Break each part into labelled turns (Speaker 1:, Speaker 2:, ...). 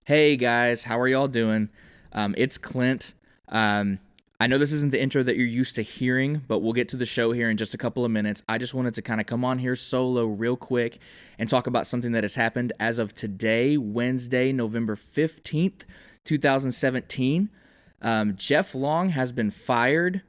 Speaker 1: Hey guys, how are y'all doing? It's Clint. I know this isn't the intro that you're used to hearing, but we'll get to the show here in just a couple of minutes. I just wanted to kind of come on here solo real quick and talk about something that has happened as of today, Wednesday, November 15th, 2017. Jeff Long has been fired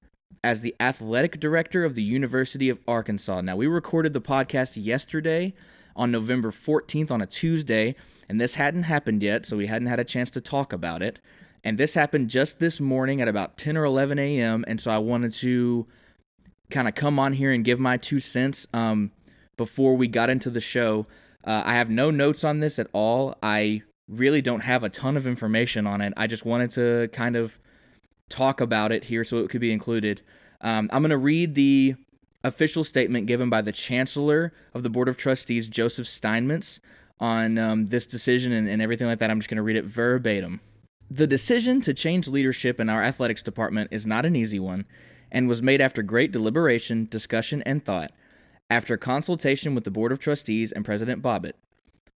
Speaker 1: as the athletic director of the University of Arkansas. Now, we recorded the podcast yesterday on November 14th on a Tuesday, and this hadn't happened yet, so we hadn't had a chance to talk about it. And this happened just this morning at about 10 or 11 a.m., and so I wanted to kind of come on here and give my 2 cents before we got into the show. I have no notes on this at all. I really don't have a ton of information on it. I just wanted to kind of talk about it here so it could be included. I'm going to read the official statement given by the Chancellor of the Board of Trustees, Joseph Steinmetz, on this decision and everything like that. I'm just going to read it verbatim. The decision to change leadership in our athletics department is not an easy one and was made after great deliberation, discussion, and thought, after consultation with the Board of Trustees and President Bobbitt.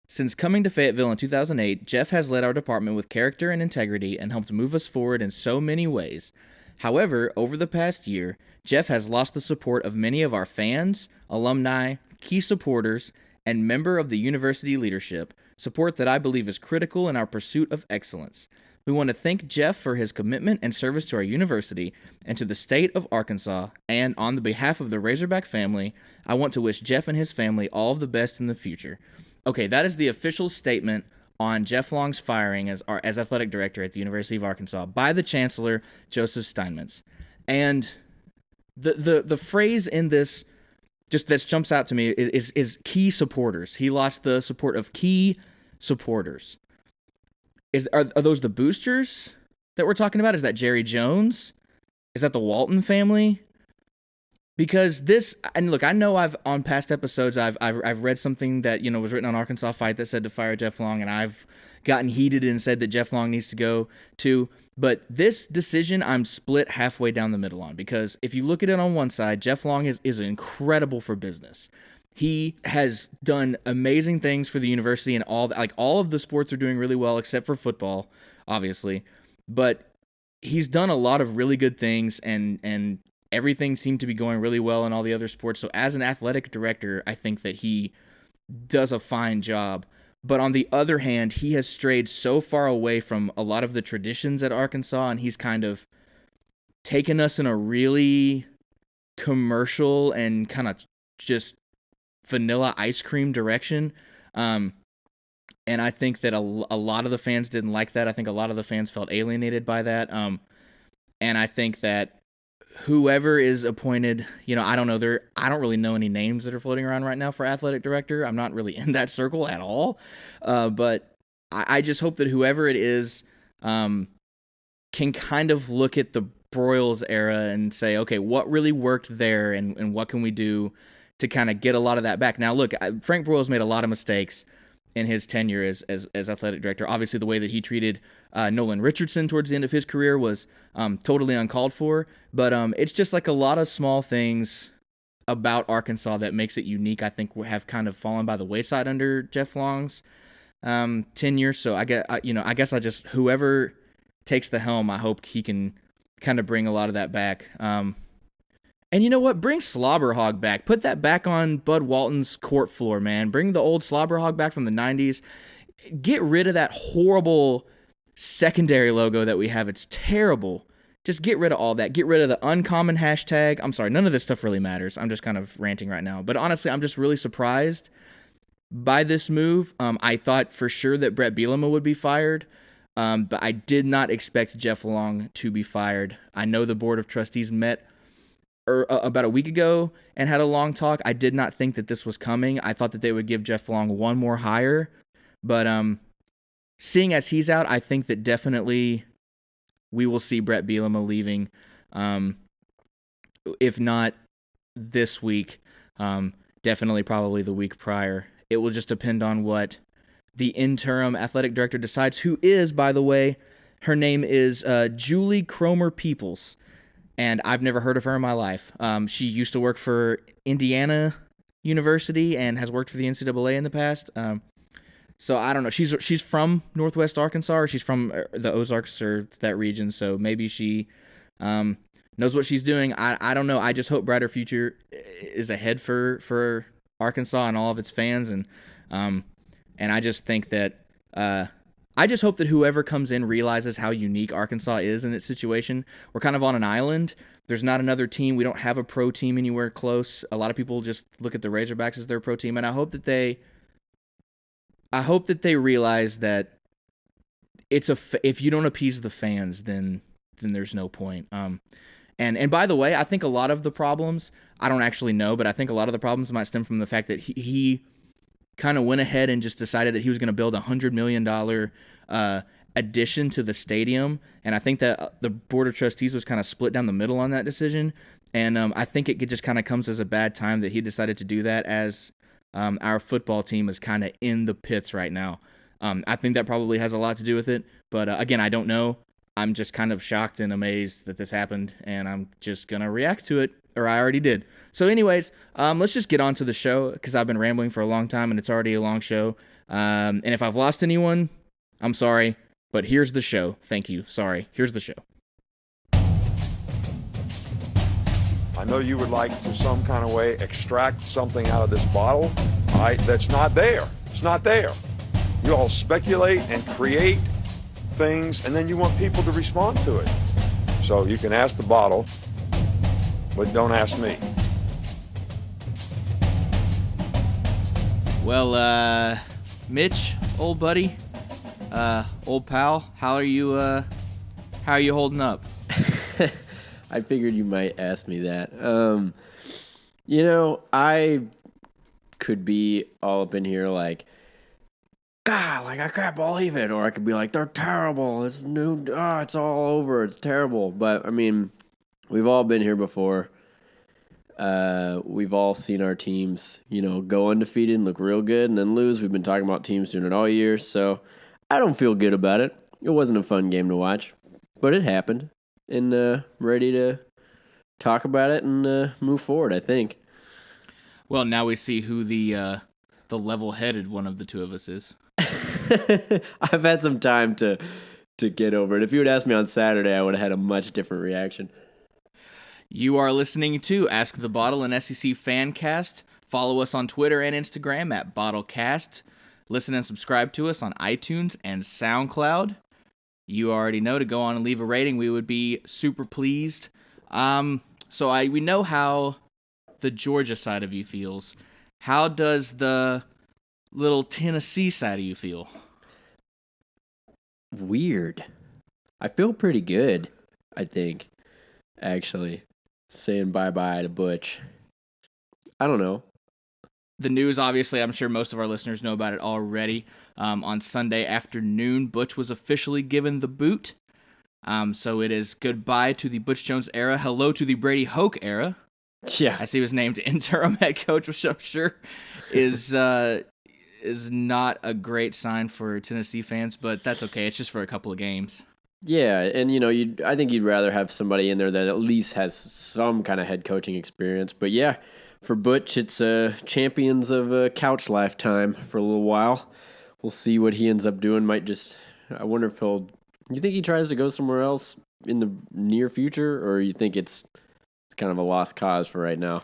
Speaker 1: Since coming to Fayetteville in 2008, Jeff has led our department with character and integrity and helped move us forward in so many ways. However, over the past year, Jeff has lost the support of many of our fans, alumni, key supporters, and member of the university leadership, support that I believe is critical in our pursuit of excellence. We want to thank Jeff for his commitment and service to our university and to the state of Arkansas, and on the behalf of the Razorback family, I want to wish Jeff and his family all of the best in the future. Okay, that is the official statement on Jeff Long's firing as athletic director at the University of Arkansas by the Chancellor, Joseph Steinmetz. And the phrase in this just that jumps out to me is key supporters. He lost the support of key supporters. Are those the boosters that we're talking about? Is that Jerry Jones? Is that the Walton family? Because this, and look, I know I've on past episodes I've read something that was written on Arkansas Fight that said to fire Jeff Long, and I've gotten heated and said that Jeff Long needs to go too. But this decision, I'm split halfway down the middle on, because if you look at it on one side, Jeff Long is incredible for business. He has done amazing things for the university, and all of the sports are doing really well except for football, obviously. But he's done a lot of really good things, and everything seemed to be going really well in all the other sports. So as an athletic director, I think that he does a fine job. But on the other hand, he has strayed so far away from a lot of the traditions at Arkansas, and he's kind of taken us in a really commercial and kind of just vanilla ice cream direction. And I think that a lot of the fans didn't like that. I think a lot of the fans felt alienated by that. And I think that whoever is appointed, I don't know, I don't really know any names that are floating around right now for athletic director. I'm not really in that circle at all. But I just hope that whoever it is can kind of look at the Broyles era and say, okay, what really worked there, and what can we do to kind of get a lot of that back. Now, look, Frank Broyles made a lot of mistakes in his tenure as athletic director. Obviously, the way that he treated Nolan Richardson towards the end of his career was totally uncalled for. But it's just like a lot of small things about Arkansas that makes it unique, I think, have kind of fallen by the wayside under Jeff Long's tenure. So I guess whoever takes the helm, I hope he can kind of bring a lot of that back. And you know what? Bring Slobberhog back. Put that back on Bud Walton's court floor, man. Bring the old Slobberhog back from the 90s. Get rid of that horrible secondary logo that we have. It's terrible. Just get rid of all that. Get rid of the uncommon hashtag. I'm sorry, none of this stuff really matters. I'm just kind of ranting right now. But honestly, I'm just really surprised by this move. I thought for sure that Brett Bielema would be fired. But I did not expect Jeff Long to be fired. I know the Board of Trustees met about a week ago and had a long talk. I did not think that this was coming. I thought that they would give Jeff Long one more hire, but seeing as he's out, I think that definitely we will see Brett Bielema leaving. If not this week, definitely probably the week prior. It will just depend on what the interim athletic director decides, who is, by the way, her name is Julie Cromer Peoples. And I've never heard of her in my life. She used to work for Indiana University and has worked for the NCAA in the past. So I don't know. She's from Northwest Arkansas, or she's from the Ozarks or that region. So maybe she knows what she's doing. I don't know. I just hope brighter future is ahead for Arkansas and all of its fans, and I just think that I just hope that whoever comes in realizes how unique Arkansas is in its situation. We're kind of on an island. There's not another team. We don't have a pro team anywhere close. A lot of people just look at the Razorbacks as their pro team, and I hope that they realize that if you don't appease the fans, then there's no point. And by the way, I think a lot of the problems, I don't actually know, but I think a lot of the problems might stem from the fact that he kind of went ahead and just decided that he was going to build a $100 million addition to the stadium. And I think that the Board of Trustees was kind of split down the middle on that decision. And I think it just kind of comes as a bad time that he decided to do that, as our football team is kind of in the pits right now. I think that probably has a lot to do with it. But again, I don't know. I'm just kind of shocked and amazed that this happened, and I'm just going to react to it, or I already did. So anyways, let's just get on to the show, because I've been rambling for a long time, and it's already a long show. And if I've lost anyone, I'm sorry, but here's the show. Thank you. Sorry. Here's the show.
Speaker 2: I know you would like to some kind of way extract something out of this bottle, all right, that's not there. It's not there. You all speculate and create things, and then you want people to respond to it. So you can ask the bottle, but don't ask me.
Speaker 1: Well, Mitch, old buddy, old pal, how are you holding up?
Speaker 3: I figured you might ask me that. I could be all up in here like, God, like I can't believe it, or I could be like, they're terrible. It's new. It's all over. It's terrible. But I mean, we've all been here before. We've all seen our teams, go undefeated and look real good, and then lose. We've been talking about teams doing it all year, so I don't feel good about it. It wasn't a fun game to watch, but it happened, and ready to talk about it and move forward, I think.
Speaker 1: Well, now we see who the level-headed one of the two of us is.
Speaker 3: I've had some time to get over it. If you had asked me on Saturday, I would have had a much different reaction.
Speaker 1: You are listening to Ask the Bottle, an SEC fan cast. Follow us on Twitter and Instagram at BottleCast. Listen and subscribe to us on iTunes and SoundCloud. You already know to go on and leave a rating. We would be super pleased. We know how the Georgia side of you feels. How does the little Tennessee side of you feel?
Speaker 3: Weird. I feel pretty good, I think, actually. Saying bye-bye to Butch. I don't know.
Speaker 1: The news, obviously, I'm sure most of our listeners know about it already. On Sunday afternoon, Butch was officially given the boot. So it is goodbye to the Butch Jones era. Hello to the Brady Hoke era.
Speaker 3: Yeah.
Speaker 1: As he was named interim head coach, which I'm sure is not a great sign for Tennessee fans, but that's okay. It's just for a couple of games.
Speaker 3: Yeah, and I think you'd rather have somebody in there that at least has some kind of head coaching experience. But yeah, for Butch, it's champions of couch lifetime for a little while. We'll see what he ends up doing. I wonder if you think he tries to go somewhere else in the near future, or you think it's kind of a lost cause for right now?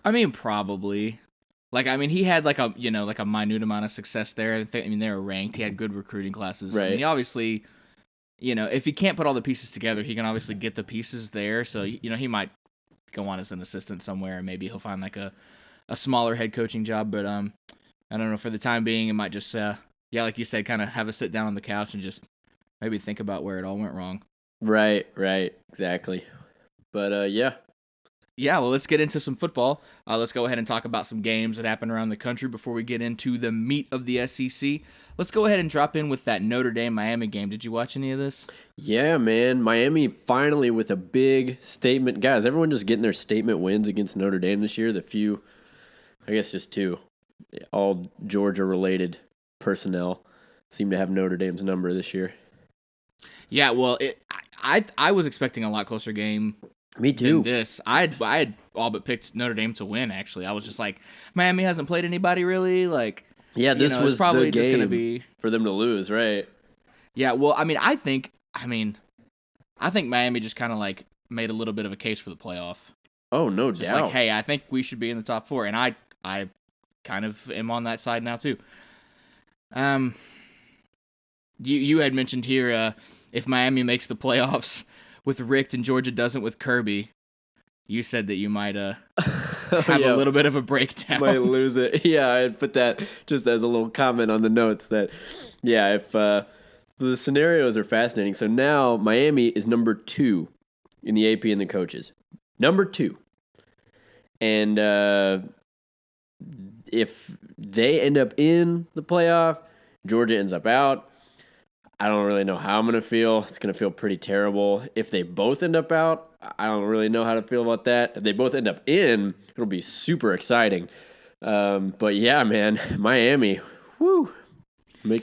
Speaker 1: I mean, probably. He had like a minute amount of success there. They were ranked. He had good recruiting classes.
Speaker 3: Right.
Speaker 1: He obviously, if he can't put all the pieces together, he can obviously get the pieces there. So, he might go on as an assistant somewhere, and maybe he'll find like a smaller head coaching job. But I don't know. For the time being, it might just, like you said, kind of have a sit down on the couch and just maybe think about where it all went wrong.
Speaker 3: Right, exactly. But yeah.
Speaker 1: Yeah, well, let's get into some football. Let's go ahead and talk about some games that happened around the country before we get into the meat of the SEC. Let's go ahead and drop in with that Notre Dame-Miami game. Did you watch any of this?
Speaker 3: Yeah, man. Miami finally with a big statement. Guys, everyone just getting their statement wins against Notre Dame this year. The few, I guess just two, all Georgia-related personnel seem to have Notre Dame's number this year.
Speaker 1: Yeah, well, I was expecting a lot closer game.
Speaker 3: Me too.
Speaker 1: I had all but picked Notre Dame to win, actually. I was just like, Miami hasn't played anybody really. Like,
Speaker 3: Yeah, this was
Speaker 1: probably
Speaker 3: the
Speaker 1: just going to
Speaker 3: game
Speaker 1: be
Speaker 3: for them to lose, right?
Speaker 1: Yeah, well, I think Miami just kind of like made a little bit of a case for the playoff.
Speaker 3: Oh, no
Speaker 1: Just
Speaker 3: doubt.
Speaker 1: like, hey, I think we should be in the top 4, and I kind of am on that side now too. You had mentioned here if Miami makes the playoffs with Richt and Georgia doesn't with Kirby, you said that you might have a little bit of a breakdown.
Speaker 3: Might lose it. Yeah, I had put that just as a little comment on the notes that, yeah, if the scenarios are fascinating. So now Miami is number 2 in the AP and the coaches. Number 2. And if they end up in the playoff, Georgia ends up out. I don't really know how I'm going to feel. It's going to feel pretty terrible. If they both end up out, I don't really know how to feel about that. If they both end up in, it'll be super exciting. But yeah, man, Miami, whoo.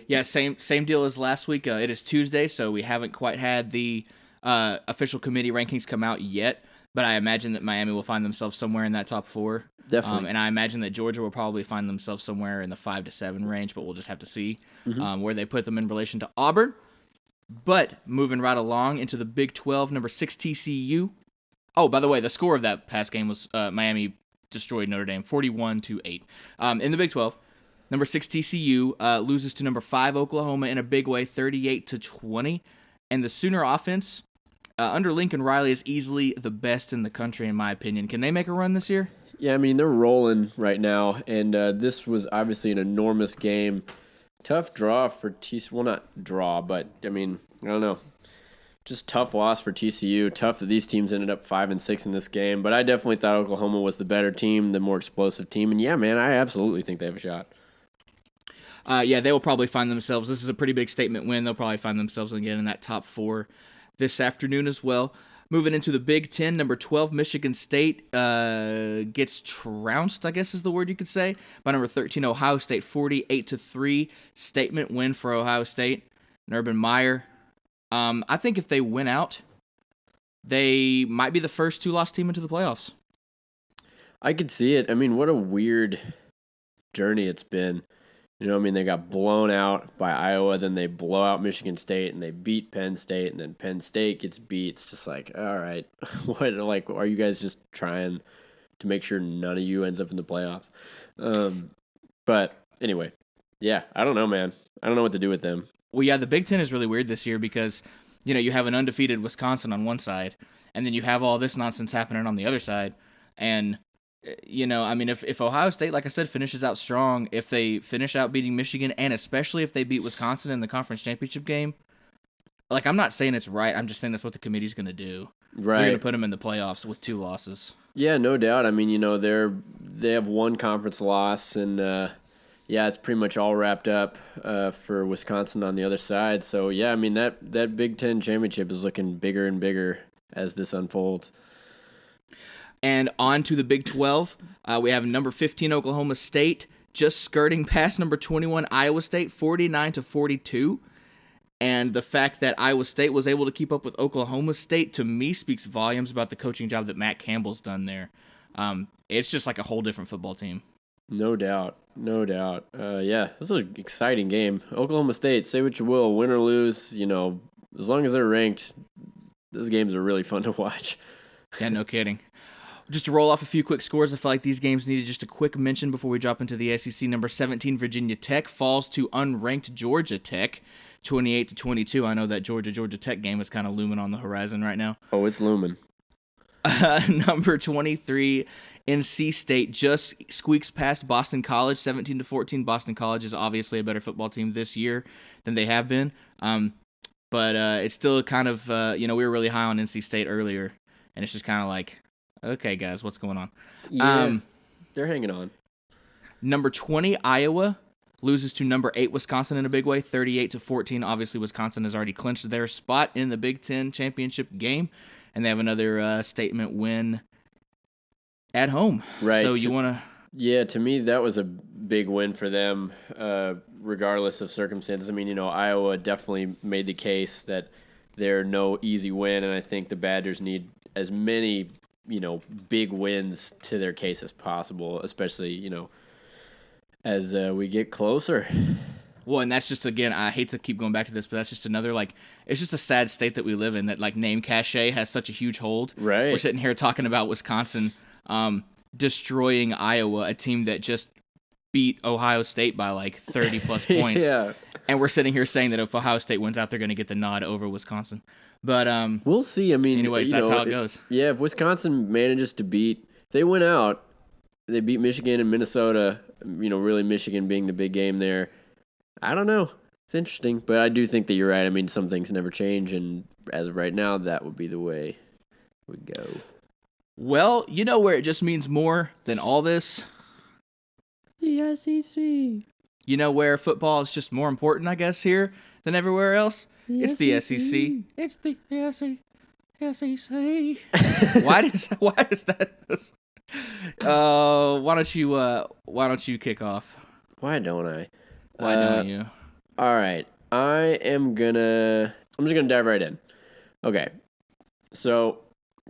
Speaker 1: Yeah, same deal as last week. It is Tuesday, so we haven't quite had the official committee rankings come out yet. But I imagine that Miami will find themselves somewhere in that top 4.
Speaker 3: Definitely.
Speaker 1: And I imagine that Georgia will probably find themselves somewhere in the 5 to 7 range, but we'll just have to see where they put them in relation to Auburn. But moving right along into the Big 12, number 6 TCU. Oh, by the way, the score of that past game was Miami destroyed Notre Dame 41-8. In the Big 12, number 6 TCU loses to number 5 Oklahoma in a big way, 38-20. And the Sooner offense under Lincoln Riley is easily the best in the country, in my opinion. Can they make a run this year?
Speaker 3: Yeah, I mean, they're rolling right now, and this was obviously an enormous game. Tough draw for TCU. Well, not draw, but, I mean, I don't know. Just tough loss for TCU. Tough that these teams ended up 5-6 in this game, but I definitely thought Oklahoma was the better team, the more explosive team, and yeah, man, I absolutely think they have a shot.
Speaker 1: Yeah, they will probably find themselves. This is a pretty big statement win. They'll probably find themselves again in that top 4 this afternoon as well. Moving into the Big 10, number 12, Michigan State gets trounced, I guess is the word you could say, by number 13, Ohio State, 48-3. Statement win for Ohio State. And Urban Meyer. I think if they win out, they might be the first 2-loss team into the playoffs.
Speaker 3: I could see it. I mean, what a weird journey it's been. You know, I mean, they got blown out by Iowa, then they blow out Michigan State, and they beat Penn State, and then Penn State gets beat. It's just like, all right, what? Like, are you guys just trying to make sure none of you ends up in the playoffs? But anyway, yeah, I don't know, man. I don't know what to do with them.
Speaker 1: Well, yeah, the Big Ten is really weird this year because, you know, you have an undefeated Wisconsin on one side, and then you have all this nonsense happening on the other side, and you know, I mean, if Ohio State, like I said, finishes out strong, if they finish out beating Michigan, and especially if they beat Wisconsin in the conference championship game, like, I'm not saying it's right. I'm just saying that's what the committee's going to do.
Speaker 3: Right.
Speaker 1: They're going to put them in the playoffs with 2 losses.
Speaker 3: Yeah, no doubt. I mean, you know, they have 1 conference loss, and yeah, it's pretty much all wrapped up for Wisconsin on the other side. So yeah, I mean that Big Ten championship is looking bigger and bigger as this unfolds.
Speaker 1: And on to the Big 12, we have number 15 Oklahoma State just skirting past number 21 Iowa State, 49-42. And the fact that Iowa State was able to keep up with Oklahoma State, to me, speaks volumes about the coaching job that Matt Campbell's done there. It's just like a whole different football team.
Speaker 3: No doubt. No doubt. Yeah, this is an exciting game. Oklahoma State, say what you will, win or lose, you know, as long as they're ranked, those games are really fun to watch.
Speaker 1: Yeah, no kidding. Just to roll off a few quick scores, I feel like these games needed just a quick mention before we drop into the SEC. Number 17, Virginia Tech falls to unranked Georgia Tech, 28-22. I know that Georgia Tech game is kind of looming on the horizon right now.
Speaker 3: Oh, it's looming.
Speaker 1: Number 23, NC State just squeaks past Boston College, 17-14. Boston College is obviously a better football team this year than they have been. But it's still kind of, we were really high on NC State earlier, and it's just kind of like, okay, guys, what's going on?
Speaker 3: Yeah, they're hanging on.
Speaker 1: Number 20, Iowa loses to number 8, Wisconsin in a big way, 38-14. Obviously, Wisconsin has already clinched their spot in the Big Ten championship game, and they have another statement win at home.
Speaker 3: Right.
Speaker 1: So you want to...
Speaker 3: Yeah, to me, that was a big win for them, regardless of circumstances. I mean, Iowa definitely made the case that they're no easy win, and I think the Badgers need as many big wins to their case as possible, especially, as we get closer.
Speaker 1: Well, and that's just, again, I hate to keep going back to this, but that's just another, like, it's just a sad state that we live in, that, like, name cachet has such a huge hold.
Speaker 3: Right.
Speaker 1: We're sitting here talking about Wisconsin destroying Iowa, a team that just beat Ohio State by, like, 30-plus points.
Speaker 3: Yeah.
Speaker 1: And we're sitting here saying that if Ohio State wins out, they're going to get the nod over Wisconsin. But
Speaker 3: we'll see. I mean,
Speaker 1: anyways, that's how it goes.
Speaker 3: Yeah, if Wisconsin manages to if they win out, they beat Michigan and Minnesota, really Michigan being the big game there. I don't know. It's interesting, but I do think that you're right. I mean, some things never change, and as of right now, that would be the way it would go.
Speaker 1: Well, you know where it just means more than all this?
Speaker 3: The SEC.
Speaker 1: You know where football is just more important, I guess, here than everywhere else? It's the SEC. It's the SEC. Why does that? Why don't you kick off?
Speaker 3: Why don't I?
Speaker 1: Why don't you?
Speaker 3: All right. I'm just gonna dive right in. Okay. So,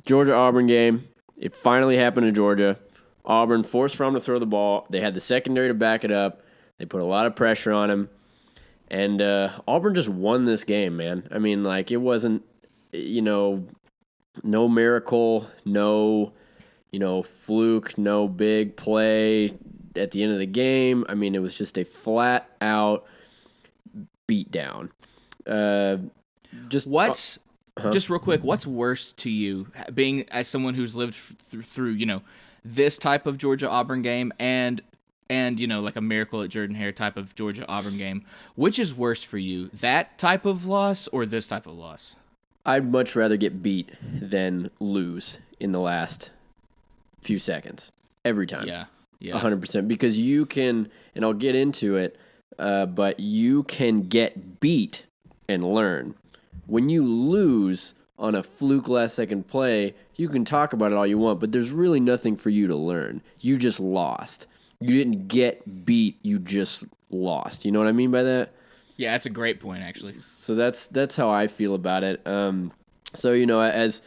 Speaker 3: Georgia-Auburn game. It finally happened in Georgia. Auburn forced Fromm to throw the ball. They had the secondary to back it up. They put a lot of pressure on him. And Auburn just won this game, man. I mean, like, it wasn't, no miracle, no, fluke, no big play at the end of the game. I mean, it was just a flat-out beatdown.
Speaker 1: Just real quick, what's worse to you, being as someone who's lived through this type of Georgia Auburn game and like a Miracle at Jordan-Hare type of Georgia Auburn game? Which is worse for you, that type of loss or this type of loss?
Speaker 3: I'd much rather get beat than lose in the last few seconds every time.
Speaker 1: Yeah.
Speaker 3: 100%, because you can, and I'll get into it, but you can get beat and learn. When you lose on a fluke last second play, you can talk about it all you want, but there's really nothing for you to learn. You just lost. You didn't get beat, you just lost. You know what I mean by that?
Speaker 1: Yeah, that's a great point, actually.
Speaker 3: So that's how I feel about it. So, as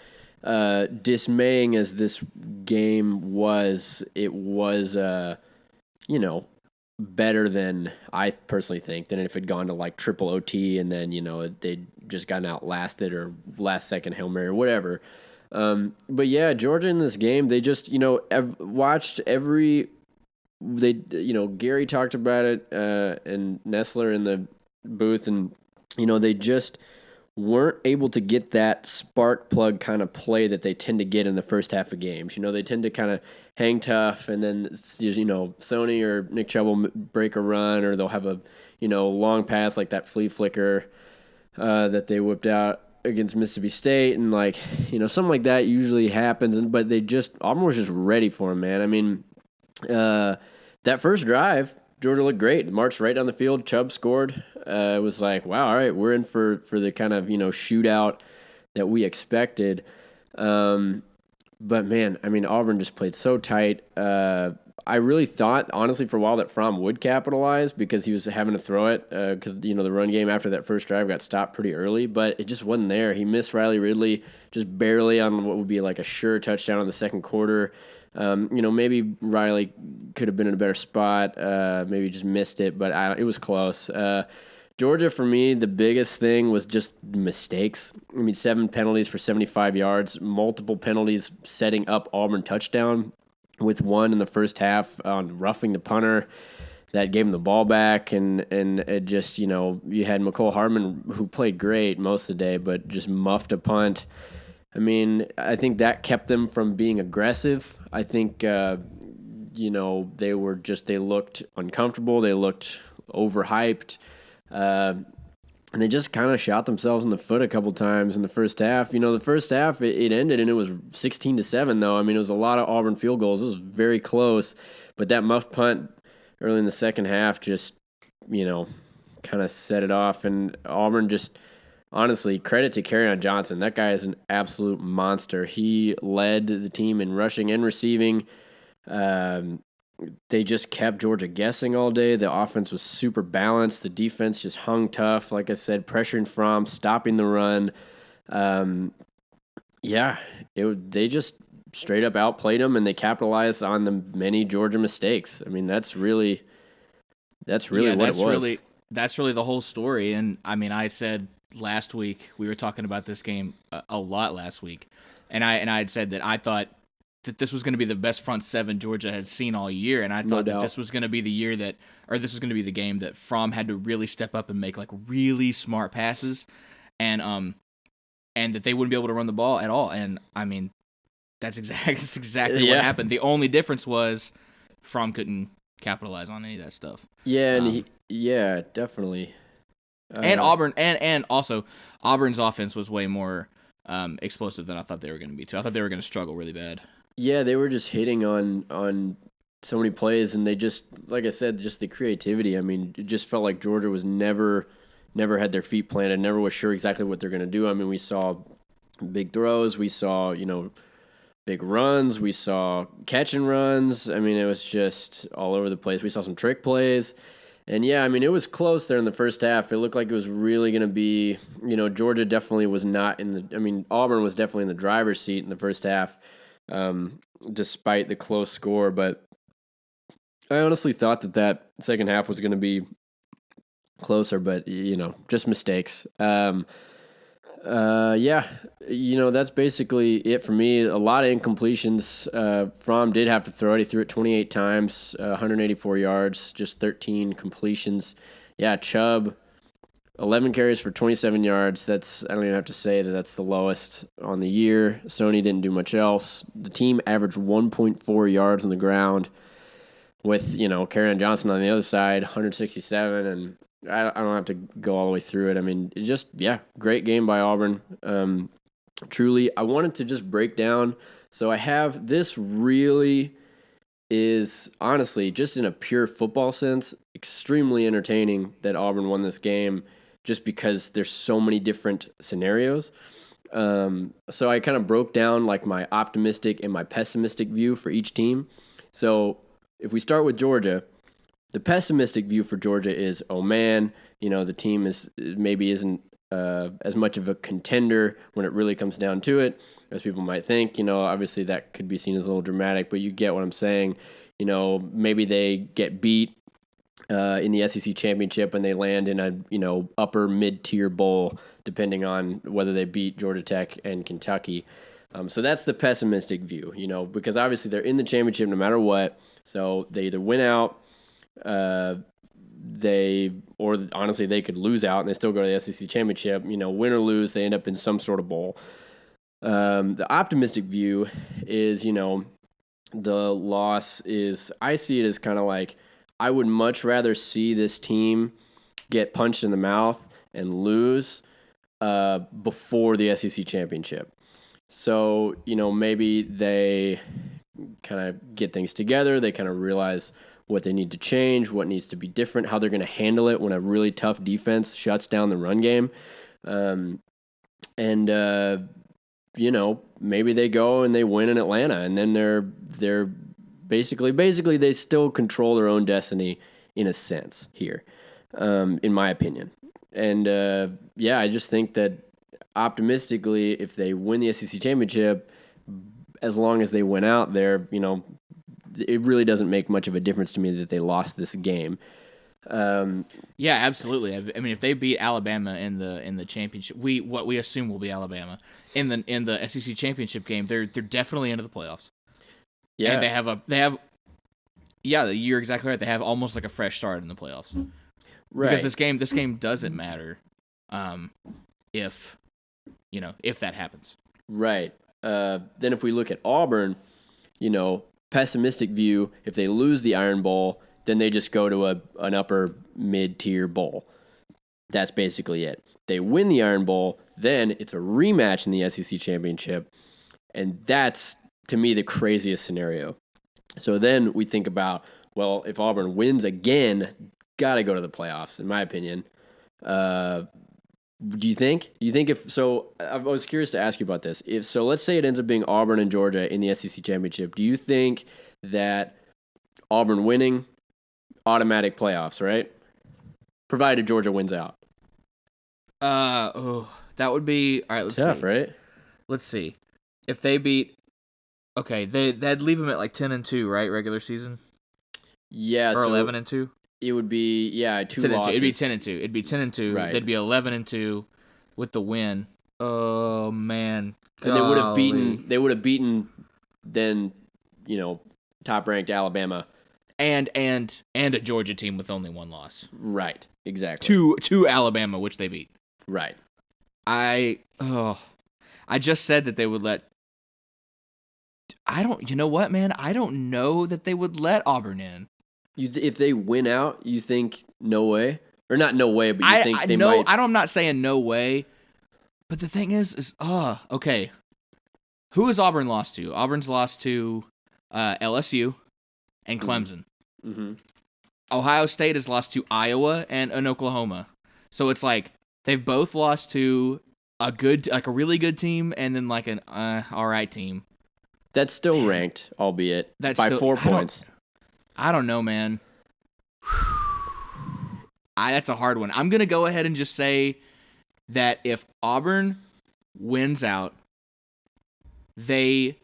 Speaker 3: dismaying as this game was, it was, better than I personally think than if it had gone to like triple OT and then, they'd just gotten outlasted or last second Hail Mary or whatever. But yeah, Georgia in this game, they just, watched every, Gary talked about it, and Nestler in the booth, and, they just weren't able to get that spark plug kind of play that they tend to get in the first half of games. They tend to kind of hang tough, and then, Sony or Nick Chubb will break a run, or they'll have a, long pass like that flea flicker that they whipped out against Mississippi State, and something like that usually happens. But Auburn was just ready for him, man. I mean, that first drive, Georgia looked great. Marched right down the field. Chubb scored. It was like, wow, all right, we're in for the kind of, shootout that we expected. But, man, I mean, Auburn just played so tight. I really thought, honestly, for a while that Fromm would capitalize because he was having to throw it because, the run game after that first drive got stopped pretty early, but it just wasn't there. He missed Riley Ridley just barely on what would be like a sure touchdown in the second quarter. Maybe Riley could have been in a better spot, maybe just missed it, but it was close. Georgia, for me, the biggest thing was just mistakes. I mean, 7 penalties for 75 yards, multiple penalties setting up Auburn touchdown, with one in the first half on roughing the punter that gave him the ball back. And it just, you had McCole Hardman, who played great most of the day, but just muffed a punt. I mean, I think that kept them from being aggressive. I think, they looked uncomfortable. They looked overhyped. And they just kind of shot themselves in the foot a couple times in the first half. The first half, it ended, and it was 16-7, though. I mean, it was a lot of Auburn field goals. It was very close. But that muff punt early in the second half just, kind of set it off. And Auburn just, honestly, credit to Kerryon Johnson. That guy is an absolute monster. He led the team in rushing and receiving. They just kept Georgia guessing all day. The offense was super balanced. The defense just hung tough. Like I said, pressuring Fromm, stopping the run. They just straight up outplayed them, and they capitalized on the many Georgia mistakes. I mean, that's really That's really what it was.
Speaker 1: That's really the whole story. And I mean, I said last week, we were talking about this game a lot last week, and I had said that I thought that this was going to be the best front seven Georgia had seen all year, and I thought that this was going to be the year that, or this was going to be the game that Fromm had to really step up and make like really smart passes, and that they wouldn't be able to run the ball at all. And I mean, that's exactly what happened. The only difference was Fromm couldn't capitalize on any of that stuff.
Speaker 3: Yeah, and definitely.
Speaker 1: And Auburn, and also Auburn's offense was way more explosive than I thought they were going to be too. I thought they were going to struggle really bad.
Speaker 3: Yeah, they were just hitting on so many plays, and they just, like I said, just the creativity. I mean, it just felt like Georgia was never had their feet planted, never was sure exactly what they're going to do. I mean, we saw big throws, we saw, big runs, we saw catch and runs. I mean, it was just all over the place. We saw some trick plays. And yeah, I mean, it was close there in the first half. It looked like it was really going to be, Georgia definitely was not Auburn was definitely in the driver's seat in the first half, despite the close score. But I honestly thought that second half was going to be closer, but, just mistakes. That's basically it for me. A lot of incompletions. Fromm did have to throw it. He threw it 28 times, 184 yards, just 13 completions. Yeah, Chubb, 11 carries for 27 yards. I don't even have to say that's the lowest on the year. Sony didn't do much else. The team averaged 1.4 yards on the ground with, Kerryon Johnson on the other side, 167, and I don't have to go all the way through it. I mean, great game by Auburn. Truly, I wanted to just break down. So I have this really is honestly, just in a pure football sense, extremely entertaining that Auburn won this game just because there's so many different scenarios. So I kind of broke down like my optimistic and my pessimistic view for each team. So if we start with Georgia, the pessimistic view for Georgia is, oh man, the team isn't as much of a contender when it really comes down to it, as people might think. Obviously that could be seen as a little dramatic, but you get what I'm saying. Maybe they get beat in the SEC championship and they land in a upper mid-tier bowl, depending on whether they beat Georgia Tech and Kentucky. So that's the pessimistic view, because obviously they're in the championship no matter what. So they either win out, honestly they could lose out and they still go to the SEC championship. Win or lose, they end up in some sort of bowl. The optimistic view is, the loss is, I see it as kind of like, I would much rather see this team get punched in the mouth and lose before the SEC championship. So, maybe they kind of get things together. They kind of realize what they need to change, what needs to be different, how they're going to handle it when a really tough defense shuts down the run game. Maybe they go and they win in Atlanta, and then they're basically they still control their own destiny in a sense here, in my opinion. And I just think that optimistically, if they win the SEC championship, as long as they win out there, it really doesn't make much of a difference to me that they lost this game.
Speaker 1: Yeah, absolutely. I mean, if they beat Alabama in the championship, what we assume will be Alabama in the SEC championship game, they're definitely into the playoffs. Yeah, and you're exactly right. They have almost like a fresh start in the playoffs, right? Because this game doesn't matter, if that happens, right?
Speaker 3: Then if we look at Auburn, pessimistic view, if they lose the Iron Bowl, then they just go to an upper mid-tier bowl. That's basically it. They win the Iron Bowl, then it's a rematch in the SEC championship, and that's, to me, the craziest scenario. So then we think about, well, if Auburn wins again, got to go to the playoffs, in my opinion. Do you think? I was curious to ask you about this. Let's say it ends up being Auburn and Georgia in the SEC championship. Do you think that Auburn winning, automatic playoffs, right? Provided Georgia wins out.
Speaker 1: That would be all right. Let's
Speaker 3: tough,
Speaker 1: see.
Speaker 3: Right?
Speaker 1: Let's see. If they beat, that'd leave them at like 10-2, right? Regular season.
Speaker 3: Yeah,
Speaker 1: or 11-2.
Speaker 3: It would be 2
Speaker 1: 10-2.
Speaker 3: losses.
Speaker 1: It'd be 10-2. It'd be 10-2.
Speaker 3: Right.
Speaker 1: They'd be 11-2 with the win. Oh man.
Speaker 3: And they would have beaten. They would have beaten. Then, top ranked Alabama
Speaker 1: and a Georgia team with only one loss.
Speaker 3: Right. Exactly.
Speaker 1: To Alabama, which they beat.
Speaker 3: Right.
Speaker 1: I just said that they would let. You know what, man? I don't know that they would let Auburn in.
Speaker 3: If they win out, you think no way? Or not no way, but you think they might?
Speaker 1: I'm not saying no way. But the thing is okay. Who has Auburn lost to? Auburn's lost to LSU and Clemson.
Speaker 3: Mm-hmm.
Speaker 1: Ohio State has lost to Iowa and Oklahoma. So it's like they've both lost to a really good team and then like an all right team.
Speaker 3: That's still ranked, albeit by 4 points.
Speaker 1: I don't know, man. That's a hard one. I'm going to go ahead and just say that if Auburn wins out, they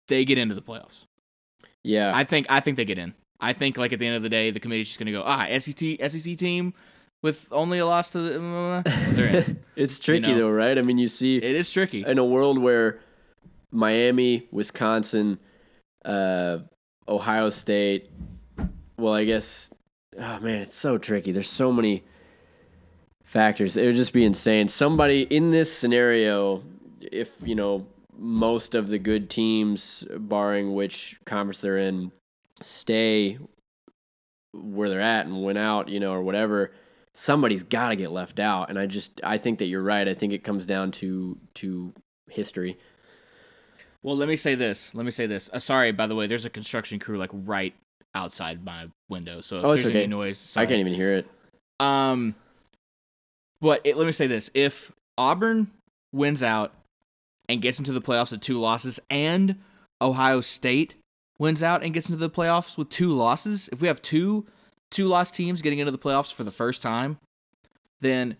Speaker 1: get into the playoffs.
Speaker 3: Yeah.
Speaker 1: I think they get in. I think like at the end of the day, the committee's just going to go, SEC team with only a loss to they're in.
Speaker 3: It's tricky though, right? I mean, you see
Speaker 1: it is tricky.
Speaker 3: In a world where Miami, Wisconsin, Ohio State, well, I guess, oh man, it's so tricky. There's so many factors. It would just be insane. Somebody in this scenario, if, most of the good teams, barring which conference they're in, stay where they're at and win out, or whatever, somebody's got to get left out. And I think that you're right. I think it comes down to history.
Speaker 1: Well, let me say this. Sorry, by the way, there's a construction crew like right outside my window. So if there's any noise, sorry.
Speaker 3: I can't even hear it.
Speaker 1: But let me say this. If Auburn wins out and gets into the playoffs with 2 losses and Ohio State wins out and gets into the playoffs with 2 losses, if we have two loss teams getting into the playoffs for the first time, then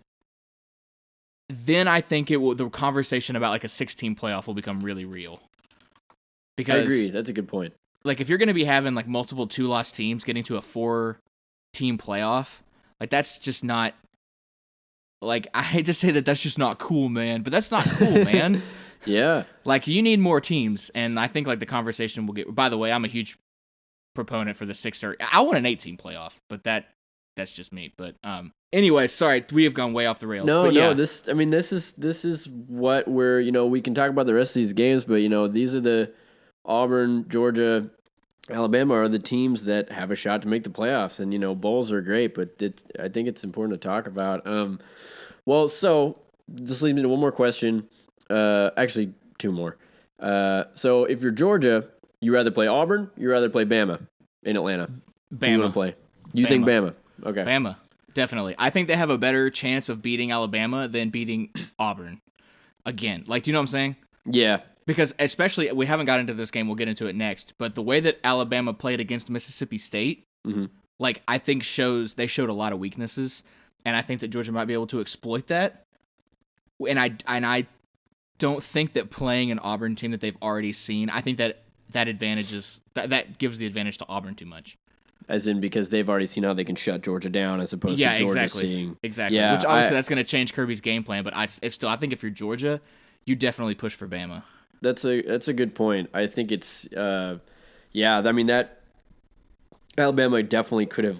Speaker 1: I think the conversation about like a 6-team playoff will become really real. Because
Speaker 3: I agree. That's a good point.
Speaker 1: Like if you're going to be having like multiple 2-loss teams getting to a 4-team playoff, like that's just not, like I hate to say that's just not cool, man, but that's not cool, man.
Speaker 3: Yeah.
Speaker 1: Like you need more teams, and I think like the conversation will get. By the way, I'm a huge proponent for the 6 or I want an 8-team playoff, but that's just me. But anyway, sorry, we have gone way off the rails.
Speaker 3: No,
Speaker 1: but yeah.
Speaker 3: This is what we're we can talk about the rest of these games, but these are the Auburn, Georgia, Alabama are the teams that have a shot to make the playoffs, and bowls are great, but I think it's important to talk about. Well, so this leads me to one more question. Actually, 2 more. So if you're Georgia, you rather play Auburn, you rather play Bama in Atlanta.
Speaker 1: Bama.
Speaker 3: Who you want to play? You think Bama? Okay.
Speaker 1: Bama, definitely. I think they have a better chance of beating Alabama than beating Auburn. Again, like, do you know what I'm saying?
Speaker 3: Yeah.
Speaker 1: Because especially, we haven't got into this game, we'll get into it next, but the way that Alabama played against Mississippi State, like, I think they showed a lot of weaknesses, and I think that Georgia might be able to exploit that. And I don't think that playing an Auburn team that they've already seen, I think that advantages that gives the advantage to Auburn too much.
Speaker 3: As in because they've already seen how they can shut Georgia down as opposed to Georgia seeing.
Speaker 1: Exactly.
Speaker 3: Yeah,
Speaker 1: which obviously that's going to change Kirby's game plan, but I think if you're Georgia, you definitely push for Bama.
Speaker 3: That's a good point. I think it's that Alabama definitely could have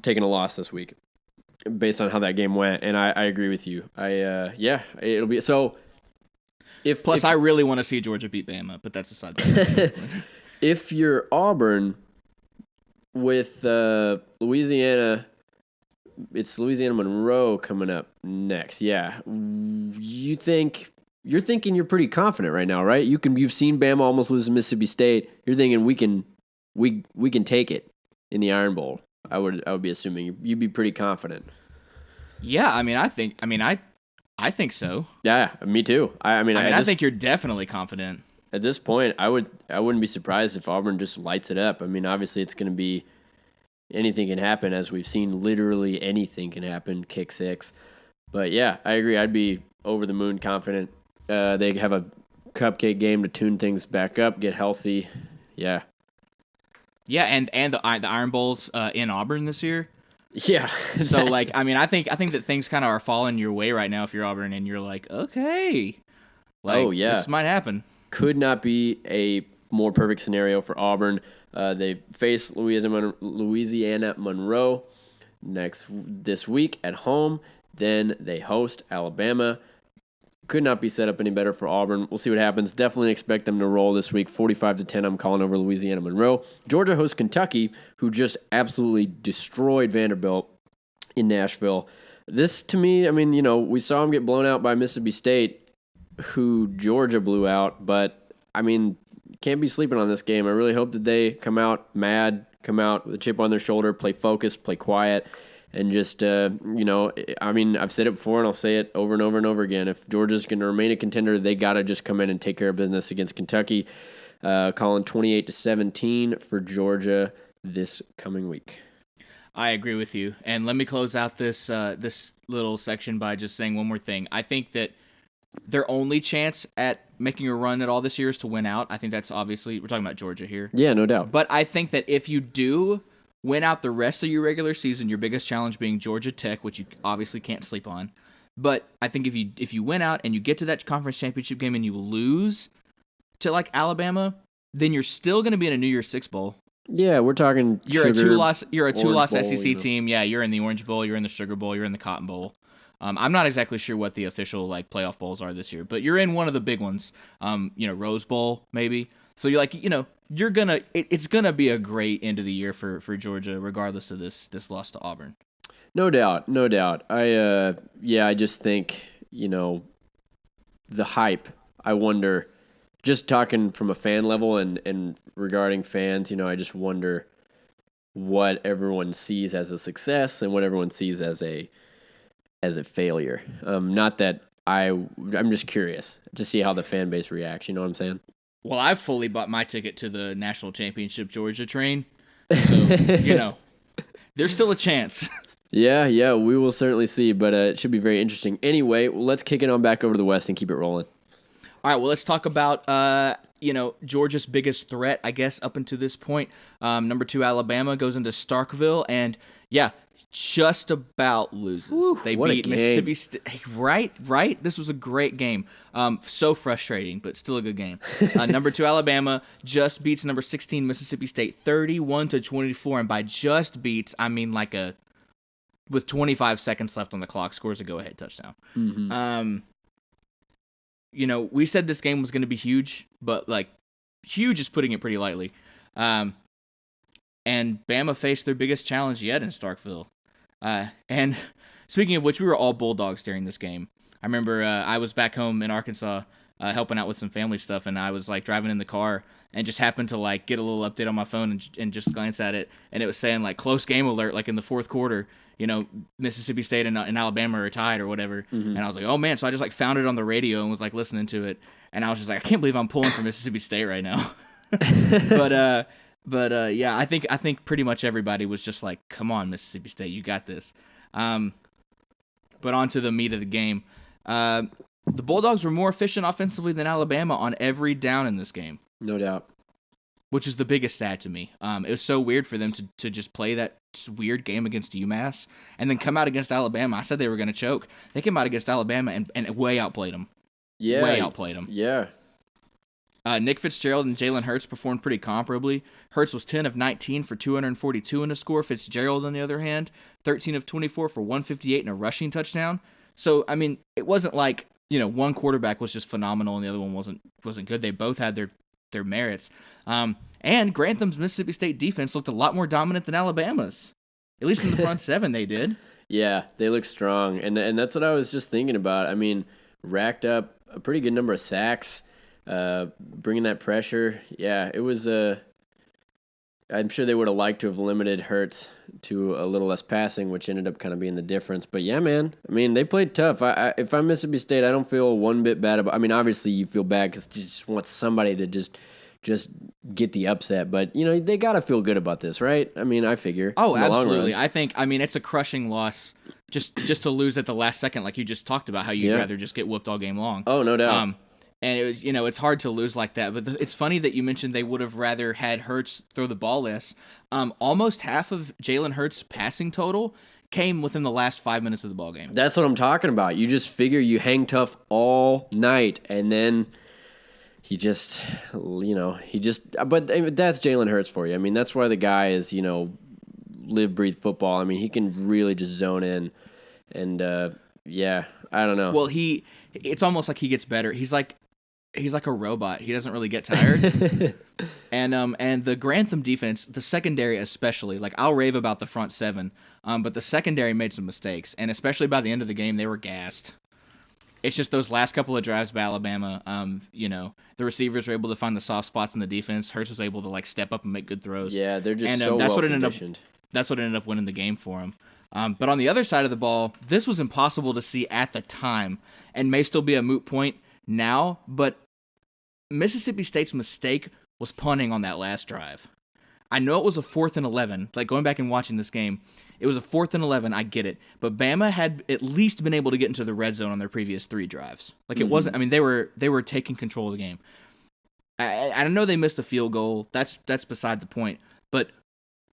Speaker 3: taken a loss this week based on how that game went, and I agree with you. It'll be so.
Speaker 1: I really want to see Georgia beat Bama, but that's aside.
Speaker 3: If you're Auburn with Louisiana, it's Louisiana Monroe coming up next. Yeah, you're thinking you're pretty confident right now, right? You've seen Bama almost lose to Mississippi State. You're thinking we can take it in the Iron Bowl. I would be assuming you'd be pretty confident.
Speaker 1: Yeah, I think so.
Speaker 3: Yeah, me too.
Speaker 1: I think you're definitely confident.
Speaker 3: At this point, I wouldn't be surprised if Auburn just lights it up. I mean, obviously it's going to be anything can happen, as we've seen. Literally anything can happen. Kick 6, but yeah, I agree. I'd be over the moon confident. They have a cupcake game to tune things back up, get healthy. Yeah.
Speaker 1: Yeah, and the Iron Bowl's in Auburn this year.
Speaker 3: Yeah.
Speaker 1: So like, I mean, I think that things kind of are falling your way right now if you're Auburn, and you're like, okay, like, this might happen.
Speaker 3: Could not be a more perfect scenario for Auburn. They face Louisiana Monroe this week at home. Then they host Alabama. Could not be set up any better for Auburn. We'll see what happens. Definitely expect them to roll this week. 45-10, I'm calling over Louisiana Monroe. Georgia hosts Kentucky, who just absolutely destroyed Vanderbilt in Nashville. This, to me, I mean, you know, we saw them get blown out by Mississippi State, who Georgia blew out. But, I mean, can't be sleeping on this game. I really hope that they come out mad, come out with a chip on their shoulder, play focused, play quiet. And just, you know, I mean, I've said it before and I'll say it over and over and over again. If Georgia's going to remain a contender, they got to just come in and take care of business against Kentucky. Calling 28-17 for Georgia this coming week.
Speaker 1: I agree with you. And let me close out this little section by just saying one more thing. I think that their only chance at making a run at all this year is to win out. I think that's obviously, we're talking about Georgia here.
Speaker 3: Yeah, no doubt.
Speaker 1: But I think that if you do win out the rest of your regular season, your biggest challenge being Georgia Tech, which you obviously can't sleep on. But I think if you win out and you get to that conference championship game and you lose to like Alabama, then you're still going to be in a New Year's Six bowl.
Speaker 3: Yeah, we're talking.
Speaker 1: You're a two-loss SEC
Speaker 3: Bowl,
Speaker 1: team. Yeah, you're in the Orange Bowl, you're in the Sugar Bowl, you're in the Cotton Bowl. I'm not exactly sure what the official like playoff bowls are this year, but you're in one of the big ones. Rose Bowl maybe. So you're like, it's gonna be a great end of the year for Georgia, regardless of this loss to Auburn.
Speaker 3: No doubt. I just think, the hype. I wonder, just talking from a fan level and regarding fans, I just wonder what everyone sees as a success and what everyone sees as a failure. Not that I'm just curious to see how the fan base reacts. You know what I'm saying?
Speaker 1: Well, I've fully bought my ticket to the national championship Georgia train, so there's still a chance. Yeah,
Speaker 3: we will certainly see, but it should be very interesting. Anyway, let's kick it on back over to the West and keep it rolling.
Speaker 1: All right, well, let's talk about Georgia's biggest threat, I guess, up until this point. Number 2 Alabama goes into Starkville, and just about loses. They beat Mississippi State. Right? This was a great game. So frustrating, but still a good game. Number 2 Alabama just beats number 16 Mississippi State 31-24, and by just beats, I mean with 25 seconds left on the clock, scores a go-ahead touchdown.
Speaker 3: Mm-hmm.
Speaker 1: We said this game was going to be huge, but huge is putting it pretty lightly. And Bama faced their biggest challenge yet in Starkville. And speaking of which, we were all Bulldogs during this game. I remember I was back home in Arkansas helping out with some family stuff, and I was driving in the car and just happened to get a little update on my phone and just glance at it, and it was saying close game alert, in the fourth quarter. Mississippi State and Alabama are tied or whatever. Mm-hmm. And I was like, oh man. So I just found it on the radio and was listening to it. And I was just I can't believe I'm pulling for Mississippi State right now. But yeah, I think pretty much everybody was just come on, Mississippi State, you got this. But on to the meat of the game. The Bulldogs were more efficient offensively than Alabama on every down in this game.
Speaker 3: No doubt.
Speaker 1: Which is the biggest stat to me. It was so weird for them to just play that weird game against UMass and then come out against Alabama. I said they were going to choke. They came out against Alabama and way outplayed them.
Speaker 3: Yeah.
Speaker 1: Way outplayed them.
Speaker 3: Yeah.
Speaker 1: Nick Fitzgerald and Jalen Hurts performed pretty comparably. Hurts was 10 of 19 for 242 in a score. Fitzgerald, on the other hand, 13 of 24 for 158 and a rushing touchdown. So, I mean, it wasn't one quarterback was just phenomenal and the other one wasn't good. They both had their merits. And Grantham's Mississippi State defense looked a lot more dominant than Alabama's. At least in the front seven, they did.
Speaker 3: Yeah, they look strong. And that's what I was just thinking about. I mean, racked up a pretty good number of sacks, bringing that pressure. Yeah, it was I'm sure they would have liked to have limited Hurts to a little less passing, which ended up kind of being the difference. But yeah, man, I mean, they played tough. If I'm Mississippi State, I don't feel one bit bad about. I mean, obviously you feel bad because you just want somebody to just get the upset. But they gotta feel good about this, right? I mean, I figure.
Speaker 1: Oh, absolutely. I think it's a crushing loss just to lose at the last second, like you just talked about how you'd rather just get whooped all game long.
Speaker 3: Oh, no doubt.
Speaker 1: And it was, it's hard to lose like that. But it's funny that you mentioned they would have rather had Hurts throw the ball less. Almost half of Jalen Hurts' passing total came within the last 5 minutes of the ball game.
Speaker 3: That's what I'm talking about. You just figure you hang tough all night, and then but that's Jalen Hurts for you. I mean, that's why the guy is, live, breathe football. I mean, he can really just zone in, and I don't know.
Speaker 1: Well, it's almost like he gets better. He's like a robot. He doesn't really get tired. and the Grantham defense, the secondary especially, like I'll rave about the front seven, but the secondary made some mistakes, and especially by the end of the game, they were gassed. It's just those last couple of drives by Alabama. The receivers were able to find the soft spots in the defense. Hurts was able to step up and make good throws.
Speaker 3: Yeah, they're just
Speaker 1: that's
Speaker 3: well
Speaker 1: what
Speaker 3: conditioned.
Speaker 1: That's what ended up winning the game for him. But on the other side of the ball, this was impossible to see at the time, and may still be a moot point now. But Mississippi State's mistake was punting on that last drive. I know it was a 4th and 11. Like going back and watching this game, it was a 4th and 11. I get it, but Bama had at least been able to get into the red zone on their previous 3 drives. Like it wasn't. I mean, they were taking control of the game. I know they missed a field goal. That's beside the point. But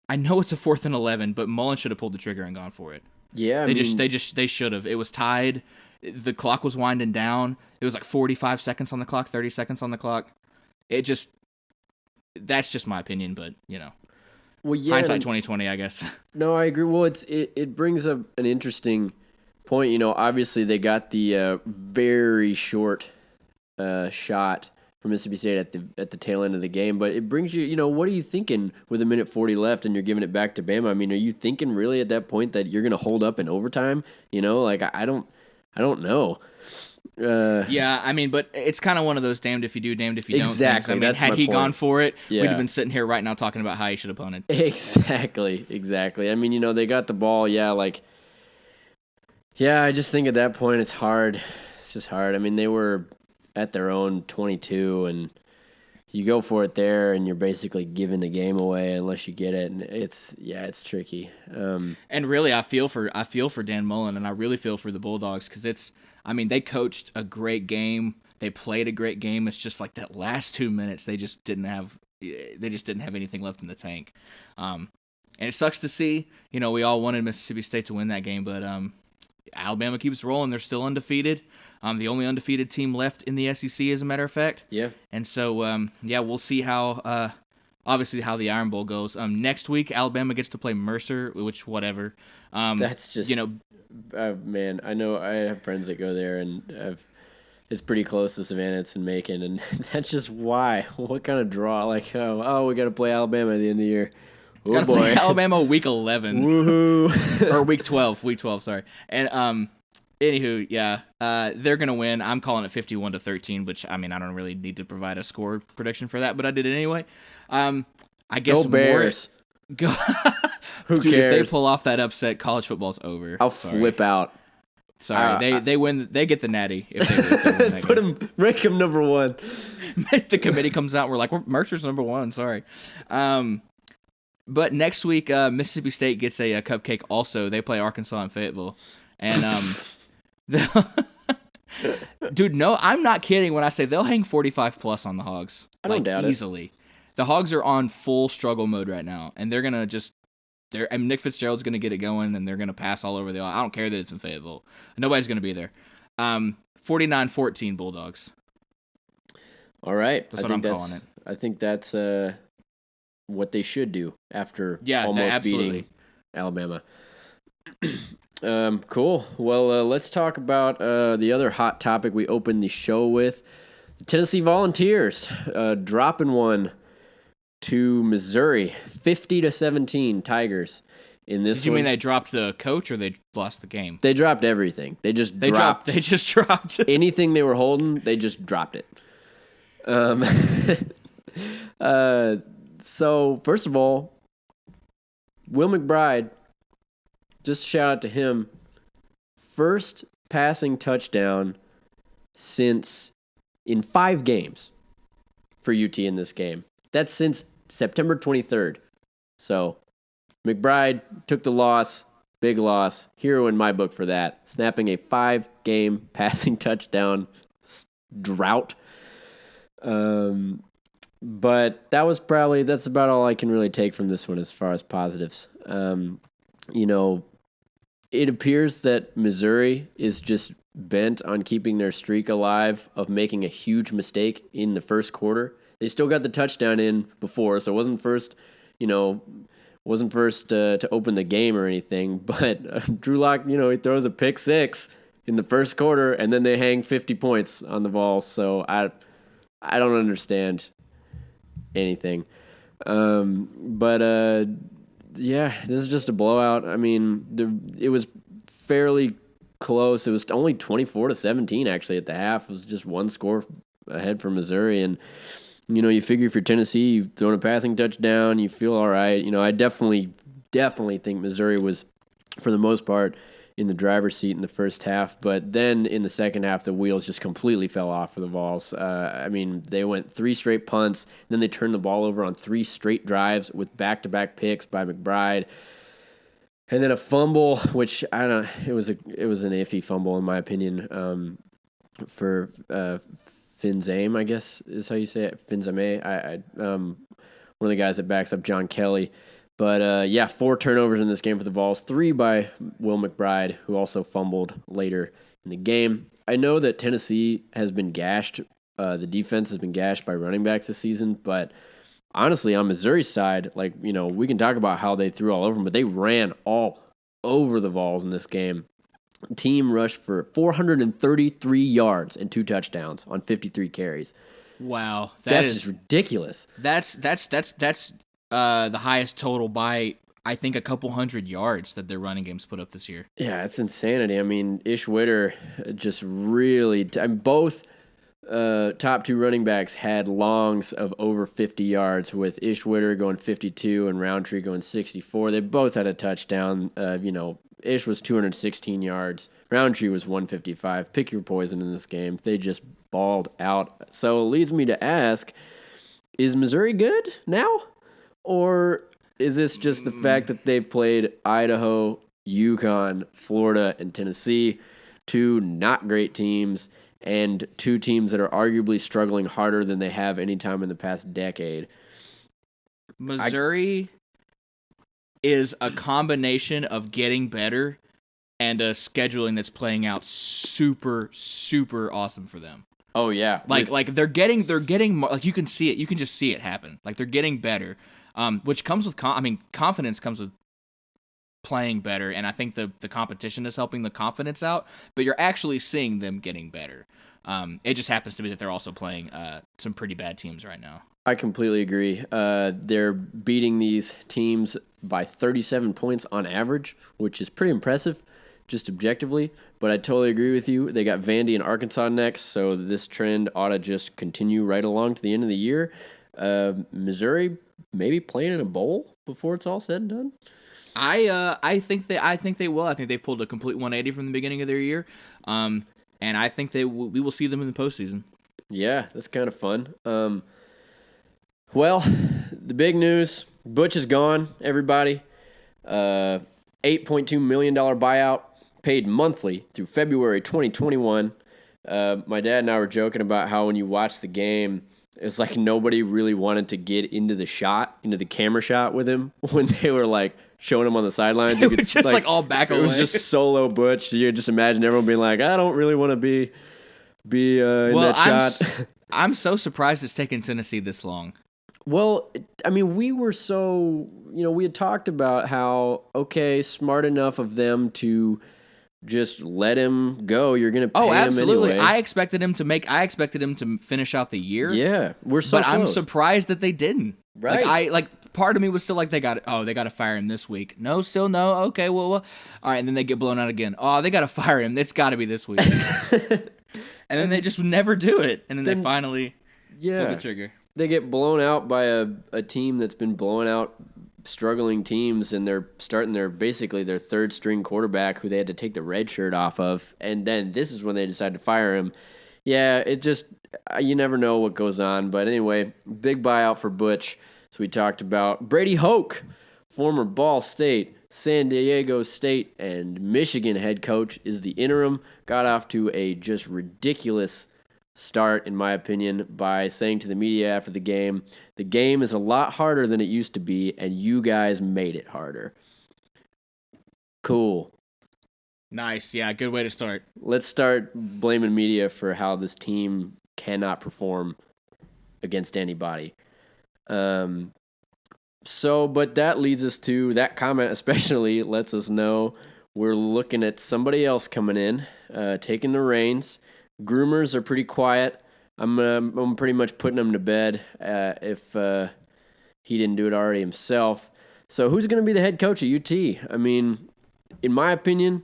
Speaker 1: I know it's a 4th and 11. But Mullen should have pulled the trigger and gone for it.
Speaker 3: Yeah,
Speaker 1: they should have. It was tied. The clock was winding down. It was like 45 seconds on the clock, 30 seconds on the clock. That's just my opinion, but
Speaker 3: well, yeah,
Speaker 1: hindsight 2020, I guess.
Speaker 3: No, I agree. Well, it brings up an interesting point. Obviously they got the very short shot from Mississippi State at the tail end of the game, but it brings you. What are you thinking with 1:40 left and you're giving it back to Bama? I mean, are you thinking really at that point that you're going to hold up in overtime? I don't know.
Speaker 1: Yeah, I mean, but it's kind of one of those damned if you do, damned if you don't.
Speaker 3: Exactly.
Speaker 1: I mean, had he gone for it,
Speaker 3: yeah,
Speaker 1: we'd have been sitting here right now talking about how he should have punted.
Speaker 3: Exactly. I mean, they got the ball. Yeah, I just think at that point it's hard. It's just hard. I mean, they were at their own 22, and you go for it there, and you're basically giving the game away unless you get it, and it's tricky.
Speaker 1: And really, I feel for Dan Mullen, and I really feel for the Bulldogs because they coached a great game, they played a great game. It's just like that last 2 minutes, they just didn't have anything left in the tank, and it sucks to see. We all wanted Mississippi State to win that game, but Alabama keeps rolling. They're still undefeated. The only undefeated team left in the SEC, as a matter of fact.
Speaker 3: Yeah.
Speaker 1: And so, we'll see how, obviously, how the Iron Bowl goes. Next week, Alabama gets to play Mercer, which, whatever.
Speaker 3: That's just, man, I know I have friends that go there, and it's pretty close to Savannah. It's in Macon, and that's just why. What kind of draw? We got to play Alabama at the end of the year. Oh,
Speaker 1: gotta
Speaker 3: boy.
Speaker 1: play Alabama week 11.
Speaker 3: Woohoo.
Speaker 1: Or week 12, sorry. And, anywho, yeah, they're going to win. I'm calling it 51-13, which, I mean, I don't really need to provide a score prediction for that, but I did it anyway. I guess
Speaker 3: Go Bears. Who
Speaker 1: Dude,
Speaker 3: cares?
Speaker 1: if they pull off that upset, college football's over.
Speaker 3: I'll flip out.
Speaker 1: Sorry, they win. They get the natty. If they win that
Speaker 3: rank them number 1.
Speaker 1: The committee comes out and we're like, Mercer's number 1. Sorry. But next week, Mississippi State gets a cupcake also. They play Arkansas and Fayetteville. And, dude, no, I'm not kidding when I say they'll hang 45+ on the Hogs.
Speaker 3: I don't doubt it.
Speaker 1: Easily. The Hogs are on full struggle mode right now, and they're going to Nick Fitzgerald's going to get it going, and they're going to pass all over the. I don't care that it's in Fayetteville. Nobody's going to be there. 49-14 Bulldogs.
Speaker 3: All right.
Speaker 1: That's what I'm calling it.
Speaker 3: I think that's what they should do after almost
Speaker 1: absolutely
Speaker 3: beating Alabama. Cool. Well, let's talk about the other hot topic we opened the show with. The Tennessee Volunteers dropping one to Missouri, 50-17 Tigers. In this,
Speaker 1: did you mean they dropped the coach or they lost the game?
Speaker 3: They dropped everything. They just dropped anything they were holding. They just dropped it. So first of all, Will McBride, just shout out to him. First passing touchdown in 5 games for UT in this game. That's since September 23rd. So McBride took the loss, big loss, hero in my book for that, snapping a 5-game passing touchdown drought. But that's about all I can really take from this one as far as positives. It appears that Missouri is just bent on keeping their streak alive of making a huge mistake in the first quarter. They still got the touchdown in before, so it wasn't first to open the game or anything. But Drew Lock, he throws a pick six in the first quarter, and then they hang 50 points on the Vols. So I don't understand anything. Yeah, this is just a blowout. I mean, it was fairly close. It was only 24-17 actually at the half. It was just one score ahead for Missouri, and you figure if you're Tennessee, you've thrown a passing touchdown, you feel all right. I definitely think Missouri was, for the most part, in the driver's seat in the first half, but then in the second half, the wheels just completely fell off for the Vols. They went 3 straight punts, and then they turned the ball over on 3 straight drives with back-to-back picks by McBride, and then a fumble, which it was an iffy fumble in my opinion, for Finzame, I guess is how you say it, Finzame. One of the guys that backs up John Kelly. But 4 turnovers in this game for the Vols, 3 by Will McBride, who also fumbled later in the game. I know that Tennessee has been gashed. The defense has been gashed by running backs this season, but honestly, on Missouri's side, we can talk about how they threw all over them, but they ran all over the Vols in this game. The team rushed for 433 yards and 2 touchdowns on 53 carries.
Speaker 1: Wow,
Speaker 3: that's just ridiculous.
Speaker 1: That's the highest total by, I think, a couple hundred yards that their running games put up this year.
Speaker 3: Yeah, it's insanity. I mean, Ish Witter just really... both top 2 running backs had longs of over 50 yards, with Ish Witter going 52 and Roundtree going 64. They both had a touchdown. Ish was 216 yards. Roundtree was 155. Pick your poison in this game. They just balled out. So it leads me to ask, is Missouri good now? Or is this just the fact that they played Idaho, UConn, Florida, and Tennessee, 2 not great teams, and 2 teams that are arguably struggling harder than they have any time in the past decade?
Speaker 1: Missouri is a combination of getting better and a scheduling that's playing out super, super awesome for them.
Speaker 3: Oh yeah,
Speaker 1: like they're getting like you can see it. You can just see it happen. Like they're getting better. Which comes with confidence comes with playing better, and I think the competition is helping the confidence out, but you're actually seeing them getting better. It just happens to be that they're also playing some pretty bad teams right now.
Speaker 3: I completely agree. They're beating these teams by 37 points on average, which is pretty impressive, just objectively, but I totally agree with you. They got Vandy and Arkansas next, so this trend ought to just continue right along to the end of the year. Missouri maybe playing in a bowl before it's all said and done.
Speaker 1: I think they will. I think they've pulled a complete 180 from the beginning of their year, and I think we will see them in the postseason.
Speaker 3: Yeah, that's kind of fun. Well, the big news: Butch is gone. Everybody, $8.2 million buyout, paid monthly through February 2021. My dad and I were joking about how when you watch the game, it's like nobody really wanted to get into the camera shot with him when they were like showing him on the sidelines.
Speaker 1: It was just like all back away.
Speaker 3: It was just solo Butch. You just imagine everyone being like, I don't really want to be in that shot.
Speaker 1: I'm so surprised it's taken Tennessee this long.
Speaker 3: Well, I mean, we were so, we had talked about how, okay, smart enough of them to just let him go. You're going to pay him
Speaker 1: absolutely.
Speaker 3: anyway.
Speaker 1: I expected him to finish out the year.
Speaker 3: Yeah, we're so
Speaker 1: But
Speaker 3: close.
Speaker 1: I'm surprised that they didn't.
Speaker 3: Right.
Speaker 1: Part of me was still like, they got to fire him this week. No, still no. Okay, well, all right. And then they get blown out again. Oh, they got to fire him. It's got to be this week. And then they just never do it. And then they finally pull the trigger.
Speaker 3: They get blown out by a team that's been blowing out struggling teams, and they're starting their 3rd string quarterback who they had to take the red shirt off of, and then this is when they decide to fire him. Yeah, it just, you never know what goes on. But anyway, big buyout for Butch. So we talked about Brady Hoke, former Ball State, San Diego State, and Michigan head coach, is the interim. Got off to a just ridiculous start, in my opinion, by saying to the media after the game is a lot harder than it used to be, and you guys made it harder. Cool.
Speaker 1: Nice. Yeah, good way to start.
Speaker 3: Let's start blaming media for how this team cannot perform against anybody. But that leads us to that comment, especially lets us know we're looking at somebody else coming in, taking the reins. Groomers are pretty quiet. I'm pretty much putting them to bed if he didn't do it already himself. So who's going to be the head coach at UT? I mean, in my opinion,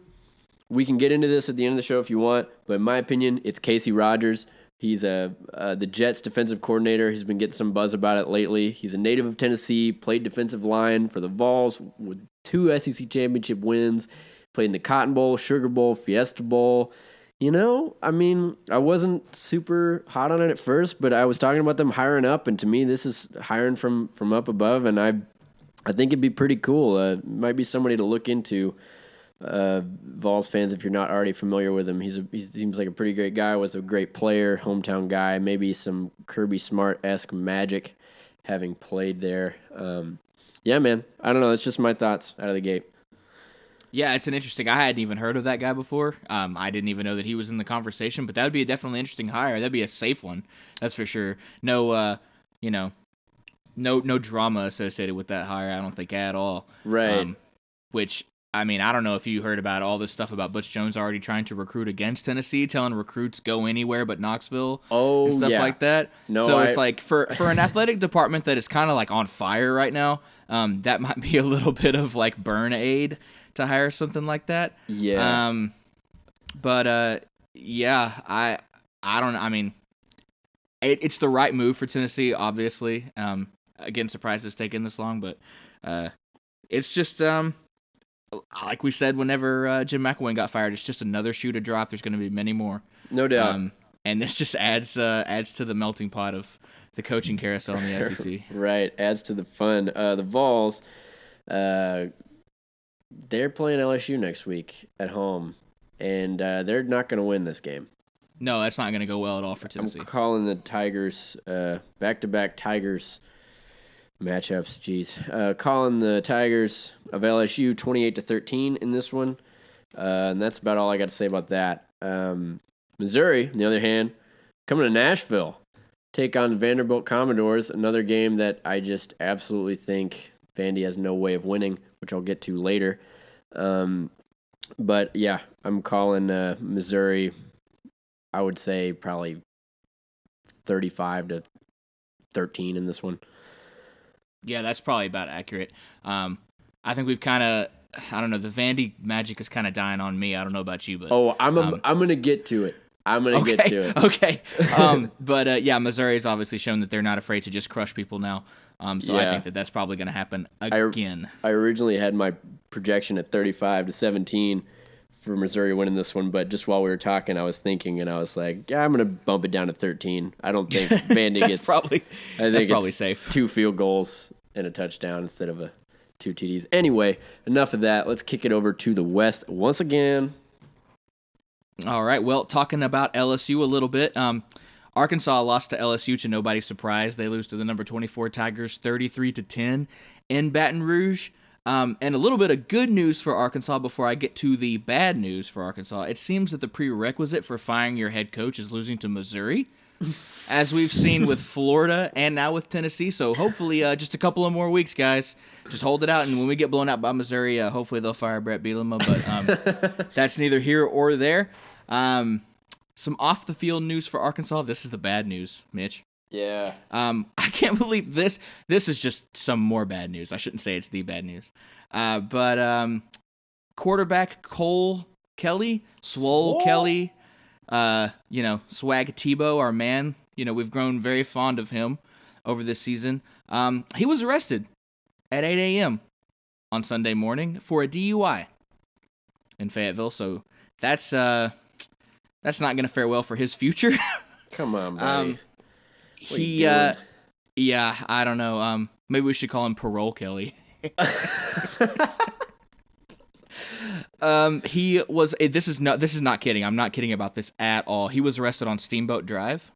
Speaker 3: we can get into this at the end of the show if you want, but in my opinion, it's Casey Rogers. He's the Jets defensive coordinator. He's been getting some buzz about it lately. He's a native of Tennessee, played defensive line for the Vols with 2 SEC championship wins, played in the Cotton Bowl, Sugar Bowl, Fiesta Bowl. You know, I mean, I wasn't super hot on it at first, but I was talking about them hiring up, and to me, this is hiring from up above, and I think it'd be pretty cool. Might be somebody to look into. Vols fans, if you're not already familiar with him, he seems like a pretty great guy. Was a great player, hometown guy. Maybe some Kirby Smart-esque magic, having played there. Yeah, man. I don't know. That's just my thoughts out of the gate.
Speaker 1: Yeah, it's an interesting. I hadn't even heard of that guy before. I didn't even know that he was in the conversation, but that would be a definitely interesting hire. That'd be a safe one, that's for sure. No, no drama associated with that hire. I don't think at all.
Speaker 3: Right.
Speaker 1: Which, I mean, I don't know if you heard about all this stuff about Butch Jones already trying to recruit against Tennessee, telling recruits go anywhere but Knoxville, and stuff like that.
Speaker 3: No,
Speaker 1: so it's like for an athletic department that is kind of like on fire right now, that might be a little bit of like burn aid to hire something like that.
Speaker 3: Yeah.
Speaker 1: Yeah, I don't know. I mean, it's the right move for Tennessee, obviously. Again, surprised it's taken this long, but it's just like we said whenever Jim McElwain got fired, it's just another shoe to drop. There's going to be many more.
Speaker 3: No doubt.
Speaker 1: And this just adds to the melting pot of the coaching carousel in the SEC.
Speaker 3: Right, adds to the fun. The Vols, they're playing LSU next week at home, and they're not going to win this game.
Speaker 1: No, that's not going to go well at all for Tennessee.
Speaker 3: I'm calling the Tigers, back-to-back Tigers matchups. Calling the Tigers of LSU 28-13 in this one, and that's about all I got to say about that. Missouri, on the other hand, coming to Nashville, take on the Vanderbilt Commodores, another game that I just absolutely think Vandy has no way of winning, which I'll get to later. But yeah, I'm calling Missouri, I would say probably 35-13 in this one.
Speaker 1: Yeah, that's probably about accurate. I think we've kind of, I don't know, the Vandy magic is kind of dying on me. I don't know about you, but
Speaker 3: I'm gonna get to it. Get to it.
Speaker 1: Okay. But yeah, Missouri's obviously shown that they're not afraid to just crush people now. So yeah. I think that's probably going to happen again.
Speaker 3: I originally had my projection at 35-17 for Missouri winning this one, but just while we were talking, I was thinking, and I was like, yeah, I'm going to bump it down to 13. I don't think Vandy gets. That's
Speaker 1: probably safe.
Speaker 3: 2 field goals and a touchdown instead of 2 TDs. Anyway, enough of that. Let's kick it over to the West once again.
Speaker 1: All right. Well, talking about LSU a little bit. Arkansas lost to LSU to nobody's surprise. They lose to the number 24 Tigers 33-10 in Baton Rouge. And a little bit of good news for Arkansas before I get to the bad news for Arkansas. It seems that the prerequisite for firing your head coach is losing to Missouri, as we've seen with Florida and now with Tennessee. So hopefully just a couple of more weeks, guys. Just hold it out, and when we get blown out by Missouri, hopefully they'll fire Brett Bielema. But that's neither here or there. Some off-the-field news for Arkansas. This is the bad news, Mitch.
Speaker 3: Yeah.
Speaker 1: I can't believe this. This is just some more bad news. I shouldn't say it's the bad news. But quarterback Cole Kelly, Swole Kelly, Swag Tebow, our man. We've grown very fond of him over this season. He was arrested at 8 a.m. on Sunday morning for a DUI in Fayetteville. So that's not going to fare well for his future.
Speaker 3: Come on, buddy.
Speaker 1: Yeah, I don't know. Maybe we should call him Parole Kelly. He was. This is not kidding. I'm not kidding about this at all. He was arrested on Steamboat Drive.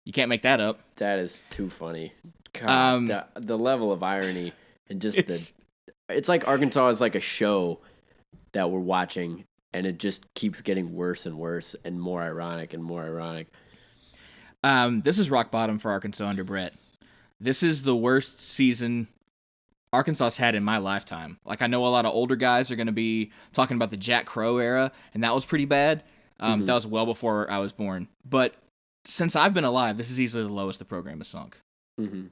Speaker 1: You can't make that up.
Speaker 3: That is too funny. God, the level of irony and just it's like Arkansas is like a show that we're watching, and it just keeps getting worse and worse and more ironic and more ironic.
Speaker 1: This is rock bottom for Arkansas under Brett. This is the worst season Arkansas's had in my lifetime. Like, I know a lot of older guys are going to be talking about the Jack Crow era, and that was pretty bad. That was well before I was born. But since I've been alive, this is easily the lowest the program has sunk.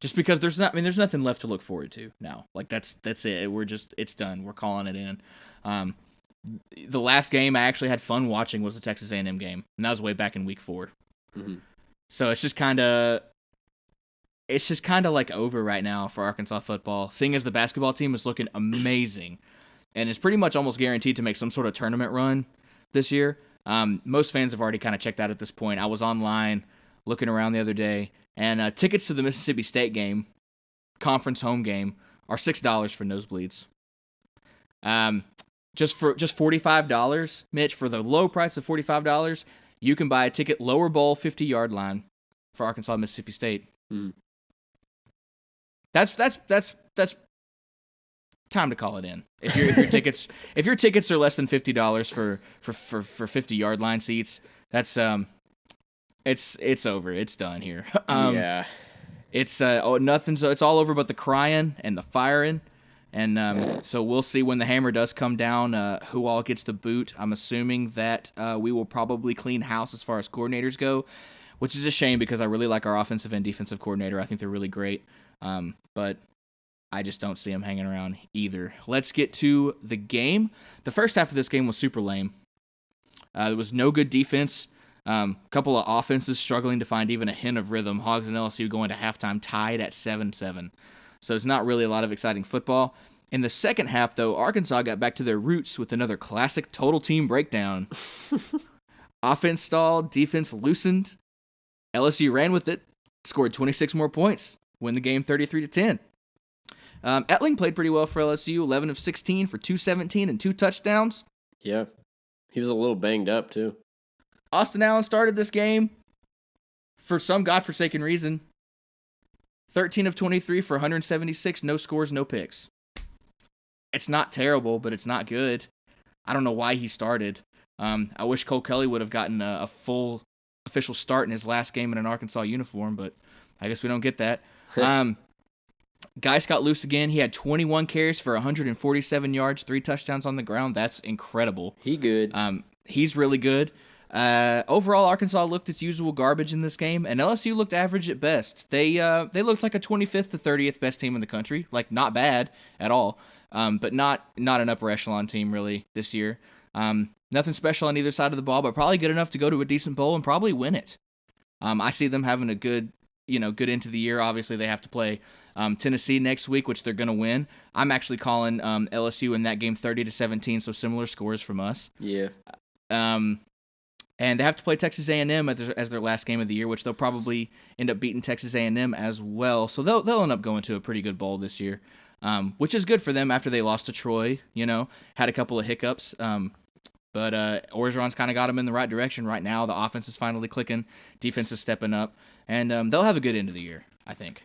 Speaker 1: Just because there's nothing left to look forward to now. Like, that's it. It's done. We're calling it in. The last game I actually had fun watching was the Texas A&M game, and that was way back in week 4. So it's just kind of like over right now for Arkansas football, seeing as the basketball team is looking amazing and is pretty much almost guaranteed to make some sort of tournament run this year. Most fans have already kind of checked out at this point. I was online looking around the other day, and tickets to the Mississippi State game, conference home game, are $6 for nosebleeds. Just $45, Mitch, for the low price of $45, you can buy a ticket lower bowl 50-yard line for Arkansas Mississippi State. That's time to call it in. If your tickets are less than $50 for 50-yard line seats, that's it's over. It's done here.
Speaker 3: Yeah.
Speaker 1: It's it's all over but the crying and the firing. And so we'll see when the hammer does come down who all gets the boot. I'm assuming that we will probably clean house as far as coordinators go, which is a shame because I really like our offensive and defensive coordinator. I think they're really great. But I just don't see them hanging around either. Let's get to the game. The first half of this game was super lame. There was no good defense. A couple of offenses struggling to find even a hint of rhythm. Hogs and LSU going to halftime tied at 7-7. So it's not really a lot of exciting football. In the second half, though, Arkansas got back to their roots with another classic total team breakdown. Offense stalled, defense loosened. LSU ran with it, scored 26 more points, win the game 33-10. Etling played pretty well for LSU, 11 of 16 for 217 and 2 touchdowns.
Speaker 3: Yeah, he was a little banged up, too.
Speaker 1: Austin Allen started this game for some godforsaken reason. 13 of 23 for 176, no scores, no picks. It's not terrible, but it's not good. I don't know why he started. I wish Cole Kelly would have gotten a full official start in his last game in an Arkansas uniform, but I guess we don't get that. Geis got loose again. He had 21 carries for 147 yards, 3 touchdowns on the ground. That's incredible.
Speaker 3: He good.
Speaker 1: He's really good. Overall, Arkansas looked its usual garbage in this game, and LSU looked average at best. They looked like a 25th to 30th best team in the country. Like, not bad at all, but not an upper echelon team really this year. Nothing special on either side of the ball, but probably good enough to go to a decent bowl and probably win it. I see them having a good into the year. Obviously, they have to play Tennessee next week, which they're going to win. I'm actually calling LSU in that game 30-17, so similar scores from us.
Speaker 3: Yeah.
Speaker 1: And they have to play Texas A&M as their last game of the year, which they'll probably end up beating Texas A&M as well. So they'll end up going to a pretty good bowl this year, which is good for them after they lost to Troy. Had a couple of hiccups, but Orgeron's kind of got them in the right direction right now. The offense is finally clicking, defense is stepping up, and they'll have a good end of the year, I think.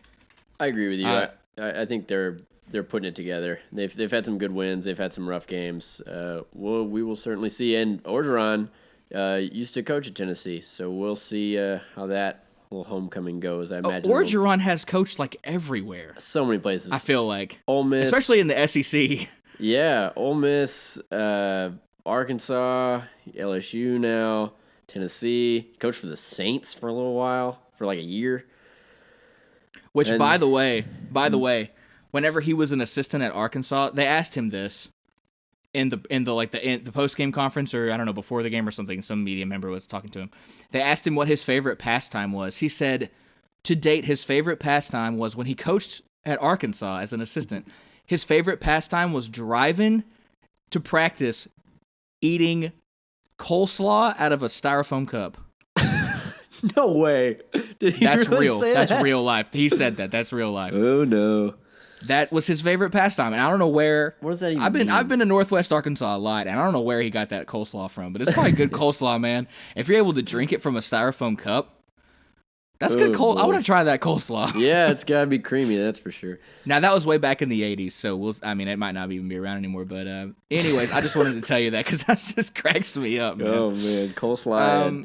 Speaker 3: I agree with you. I think they're putting it together. They've had some good wins. They've had some rough games. We will certainly see. And Orgeron used to coach at Tennessee, so we'll see how that little homecoming goes. I imagine
Speaker 1: Orgeron has coached like everywhere.
Speaker 3: So many places.
Speaker 1: I feel like
Speaker 3: Ole Miss,
Speaker 1: especially in the SEC.
Speaker 3: Yeah, Ole Miss, Arkansas, LSU now, Tennessee. Coached for the Saints for a little while, for like a year.
Speaker 1: Which, by the way, whenever he was an assistant at Arkansas, they asked him this in the post game conference, or I don't know, before the game or something. Some media member was talking to him. They asked him what his favorite pastime was. He said, to date, his favorite pastime was when he coached at Arkansas as an assistant. His favorite pastime was driving to practice, eating coleslaw out of a styrofoam cup.
Speaker 3: No way. Did he
Speaker 1: That's
Speaker 3: really
Speaker 1: real.
Speaker 3: say
Speaker 1: That's
Speaker 3: that?
Speaker 1: real life. He said that. That's real life.
Speaker 3: Oh no.
Speaker 1: That was his favorite pastime, and I don't know where.
Speaker 3: What does that even mean?
Speaker 1: I've been to Northwest Arkansas a lot, and I don't know where he got that coleslaw from, but it's probably good coleslaw, man. If you're able to drink it from a styrofoam cup, that's good I want to try that coleslaw.
Speaker 3: Yeah, it's gotta be creamy, that's for sure.
Speaker 1: Now that was way back in the '80s, so it might not even be around anymore. But anyways, I just wanted to tell you that because that just cracks me up, man.
Speaker 3: Oh man, coleslaw.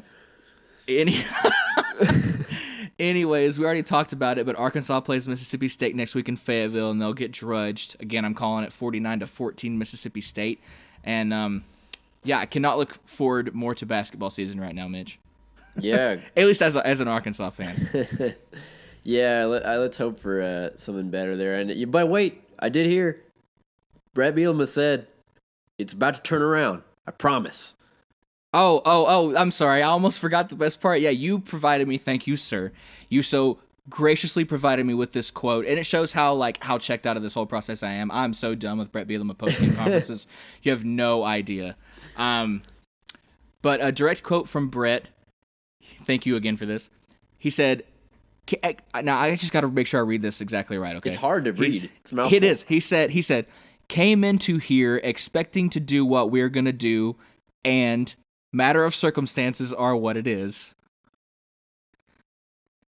Speaker 1: Anyways, we already talked about it, but Arkansas plays Mississippi State next week in Fayetteville, and they'll get drudged. Again, I'm calling it 49-14 Mississippi State. And, I cannot look forward more to basketball season right now, Mitch.
Speaker 3: Yeah.
Speaker 1: At least as an Arkansas fan.
Speaker 3: Yeah, let's hope for something better there. But wait, I did hear Brett Bielema said it's about to turn around. I promise.
Speaker 1: Oh, I'm sorry. I almost forgot the best part. Yeah, you provided me. Thank you, sir. You so graciously provided me with this quote, and it shows how checked out of this whole process I am. I'm so done with Brett Bielema post-game conferences. You have no idea. But a direct quote from Brett. Thank you again for this. He said, now I just got to make sure I read this exactly right, okay?
Speaker 3: It's hard to read. It's a mouthful.
Speaker 1: It is. He said, came into here expecting to do what we're going to do, and matter of circumstances are what it is.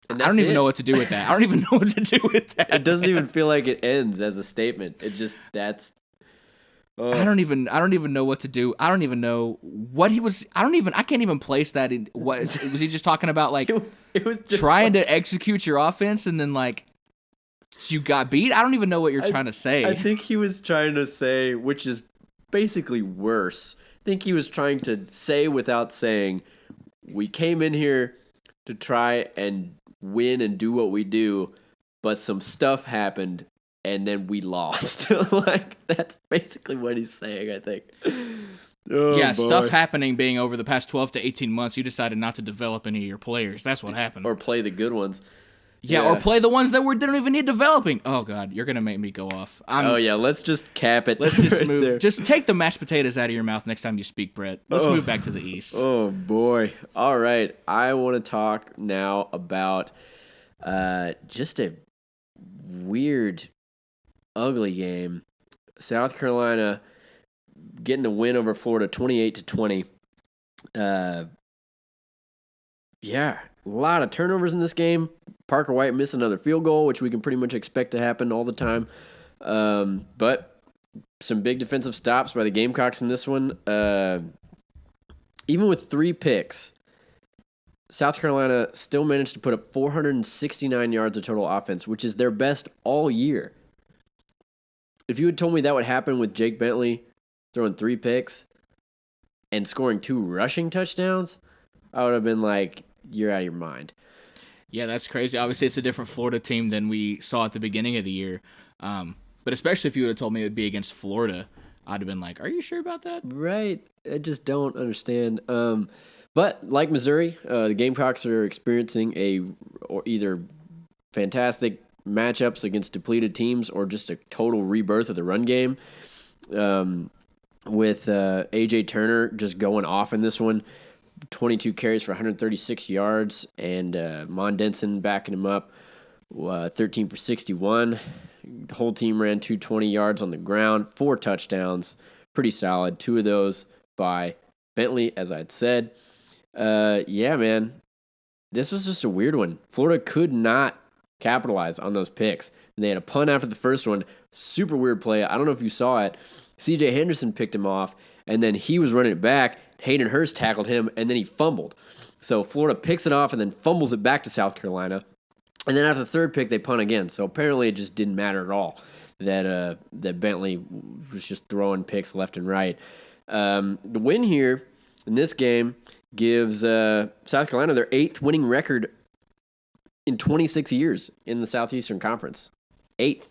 Speaker 1: I don't even know what to do with that.
Speaker 3: It doesn't even feel like it ends as a statement. It just
Speaker 1: I don't even know what to do. I don't even know what he was. I can't even place that in. What was he just talking about? Like
Speaker 3: it was just
Speaker 1: trying to execute your offense and then you got beat. I don't even know what you're trying to say.
Speaker 3: I think he was trying to say, which is basically worse. I think he was trying to say without saying, we came in here to try and win and do what we do, but some stuff happened and then we lost. That's basically what he's saying, I think. Oh,
Speaker 1: yeah,
Speaker 3: boy.
Speaker 1: Stuff happening being over the past 12 to 18 months, you decided not to develop any of your players. That's what happened.
Speaker 3: Or play the good ones.
Speaker 1: Yeah, or play the ones that don't even need developing. Oh, God, you're going to make me go off.
Speaker 3: Let's just cap it.
Speaker 1: Let's just
Speaker 3: right
Speaker 1: move.
Speaker 3: There.
Speaker 1: Just take the mashed potatoes out of your mouth next time you speak, Brett. Let's move back to the East.
Speaker 3: Oh, boy. All right. I want to talk now about just a weird, ugly game. South Carolina getting the win over Florida 28-20. A lot of turnovers in this game. Parker White missed another field goal, which we can pretty much expect to happen all the time. But some big defensive stops by the Gamecocks in this one. Even with 3 picks, South Carolina still managed to put up 469 yards of total offense, which is their best all year. If you had told me that would happen with Jake Bentley throwing 3 picks and scoring 2 rushing touchdowns, I would have been like, you're out of your mind.
Speaker 1: Yeah, that's crazy. Obviously, it's a different Florida team than we saw at the beginning of the year. But especially if you would have told me it would be against Florida, I'd have been like, are you sure about that?
Speaker 3: Right. I just don't understand. But like Missouri, the Gamecocks are experiencing either fantastic matchups against depleted teams or just a total rebirth of the run game. With A.J. Turner just going off in this one. 22 carries for 136 yards, and Mon Denson backing him up, 13 for 61. The whole team ran 220 yards on the ground, 4 touchdowns, pretty solid. 2 of those by Bentley, as I'd said. Man, this was just a weird one. Florida could not capitalize on those picks. And they had a punt after the first one. Super weird play. I don't know if you saw it. C.J. Henderson picked him off, and then he was running it back. Hayden Hurst tackled him, and then he fumbled. So Florida picks it off and then fumbles it back to South Carolina. And then after the third pick, they punt again. So apparently it just didn't matter at all that Bentley was just throwing picks left and right. The win here in this game gives South Carolina their 8th winning record in 26 years in the Southeastern Conference. 8th.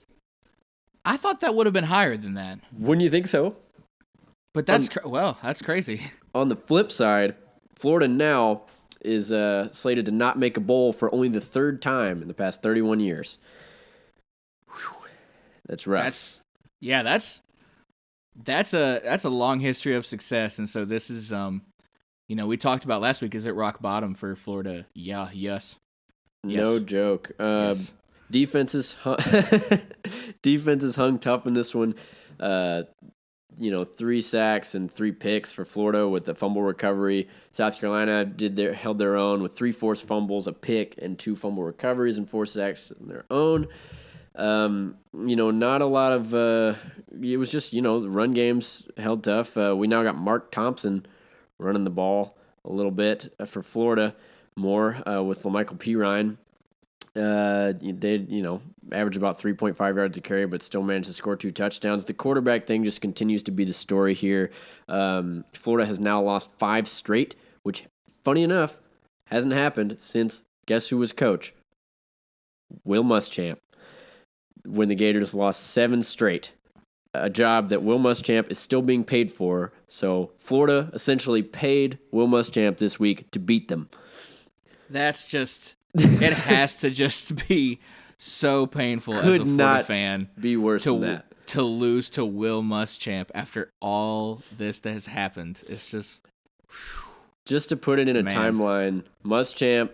Speaker 1: I thought that would have been higher than that.
Speaker 3: Wouldn't you think so?
Speaker 1: But that's that's crazy.
Speaker 3: On the flip side, Florida now is slated to not make a bowl for only the 3rd time in the past 31 years. Whew. That's rough.
Speaker 1: That's a long history of success, and so this is we talked about last week. Is it rock bottom for Florida? Yeah. Yes.
Speaker 3: No joke.
Speaker 1: Yes.
Speaker 3: Defenses hung tough in this one. 3 sacks and 3 picks for Florida with the fumble recovery. South Carolina held their own with 3 forced fumbles, a pick, and 2 fumble recoveries and 4 sacks on their own. Not a lot of it was just, the run games held tough. We now got Mark Thompson running the ball a little bit for Florida more with Michael Pirine. They average about 3.5 yards a carry, but still managed to score 2 touchdowns. The quarterback thing just continues to be the story here. Florida has now lost 5 straight, which, funny enough, hasn't happened since, guess who was coach? Will Muschamp. When the Gators lost 7 straight. A job that Will Muschamp is still being paid for. So Florida essentially paid Will Muschamp this week to beat them.
Speaker 1: That's just... it has to just be so painful as a Florida fan.
Speaker 3: Be worse than that.
Speaker 1: To lose to Will Muschamp after all this that has happened. It's just...
Speaker 3: Just to put it in a timeline, Muschamp,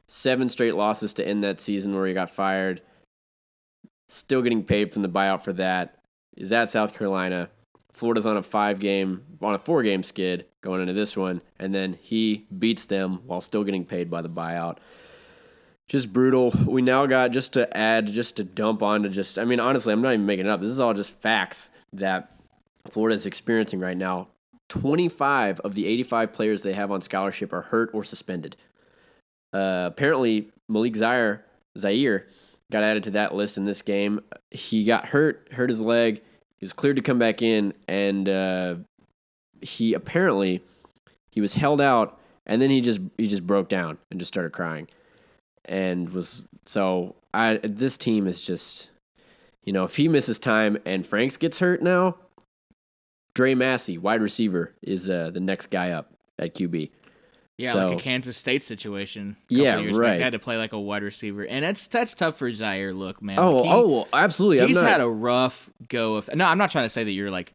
Speaker 3: 7 straight losses to end that season where he got fired. Still getting paid from the buyout for that. Is at South Carolina. Florida's on a 4-game skid going into this one, and then he beats them while still getting paid by the buyout. Just brutal. We now got, just to dump on to honestly, I'm not even making it up. This is all just facts that Florida's experiencing right now. 25 of the 85 players they have on scholarship are hurt or suspended. Apparently, Malik Zaire got added to that list in this game. He got hurt his leg. He was cleared to come back in, and he was held out, and then he just broke down and just started crying, and this team is just, if he misses time and Franks gets hurt now, Dre Massey, wide receiver, is the next guy up at QB.
Speaker 1: Yeah,
Speaker 3: so,
Speaker 1: like a Kansas State situation.
Speaker 3: Yeah,
Speaker 1: years
Speaker 3: right.
Speaker 1: Back. I had to play like a wide receiver, and that's tough for Zaire. Look, man.
Speaker 3: Absolutely.
Speaker 1: He's had a rough go of. No, I'm not trying to say that you're like,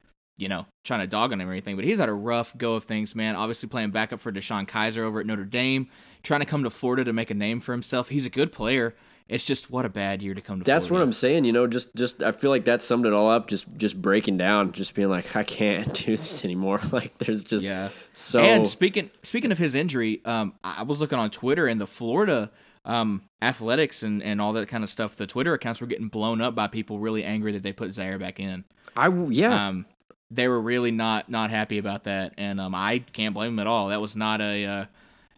Speaker 1: trying to dog on him or anything, but he's had a rough go of things, man. Obviously playing backup for Deshaun Kaiser over at Notre Dame, trying to come to Florida to make a name for himself. He's a good player. It's just what a bad year to come to Florida.
Speaker 3: That's what I'm saying, just I feel like that summed it all up, just breaking down, just being like, I can't do this anymore. Like there's just so.
Speaker 1: And speaking of his injury, I was looking on Twitter, and the Florida athletics and all that kind of stuff, the Twitter accounts were getting blown up by people really angry that they put Zaire back in. They were really not happy about that, and I can't blame them at all. That was not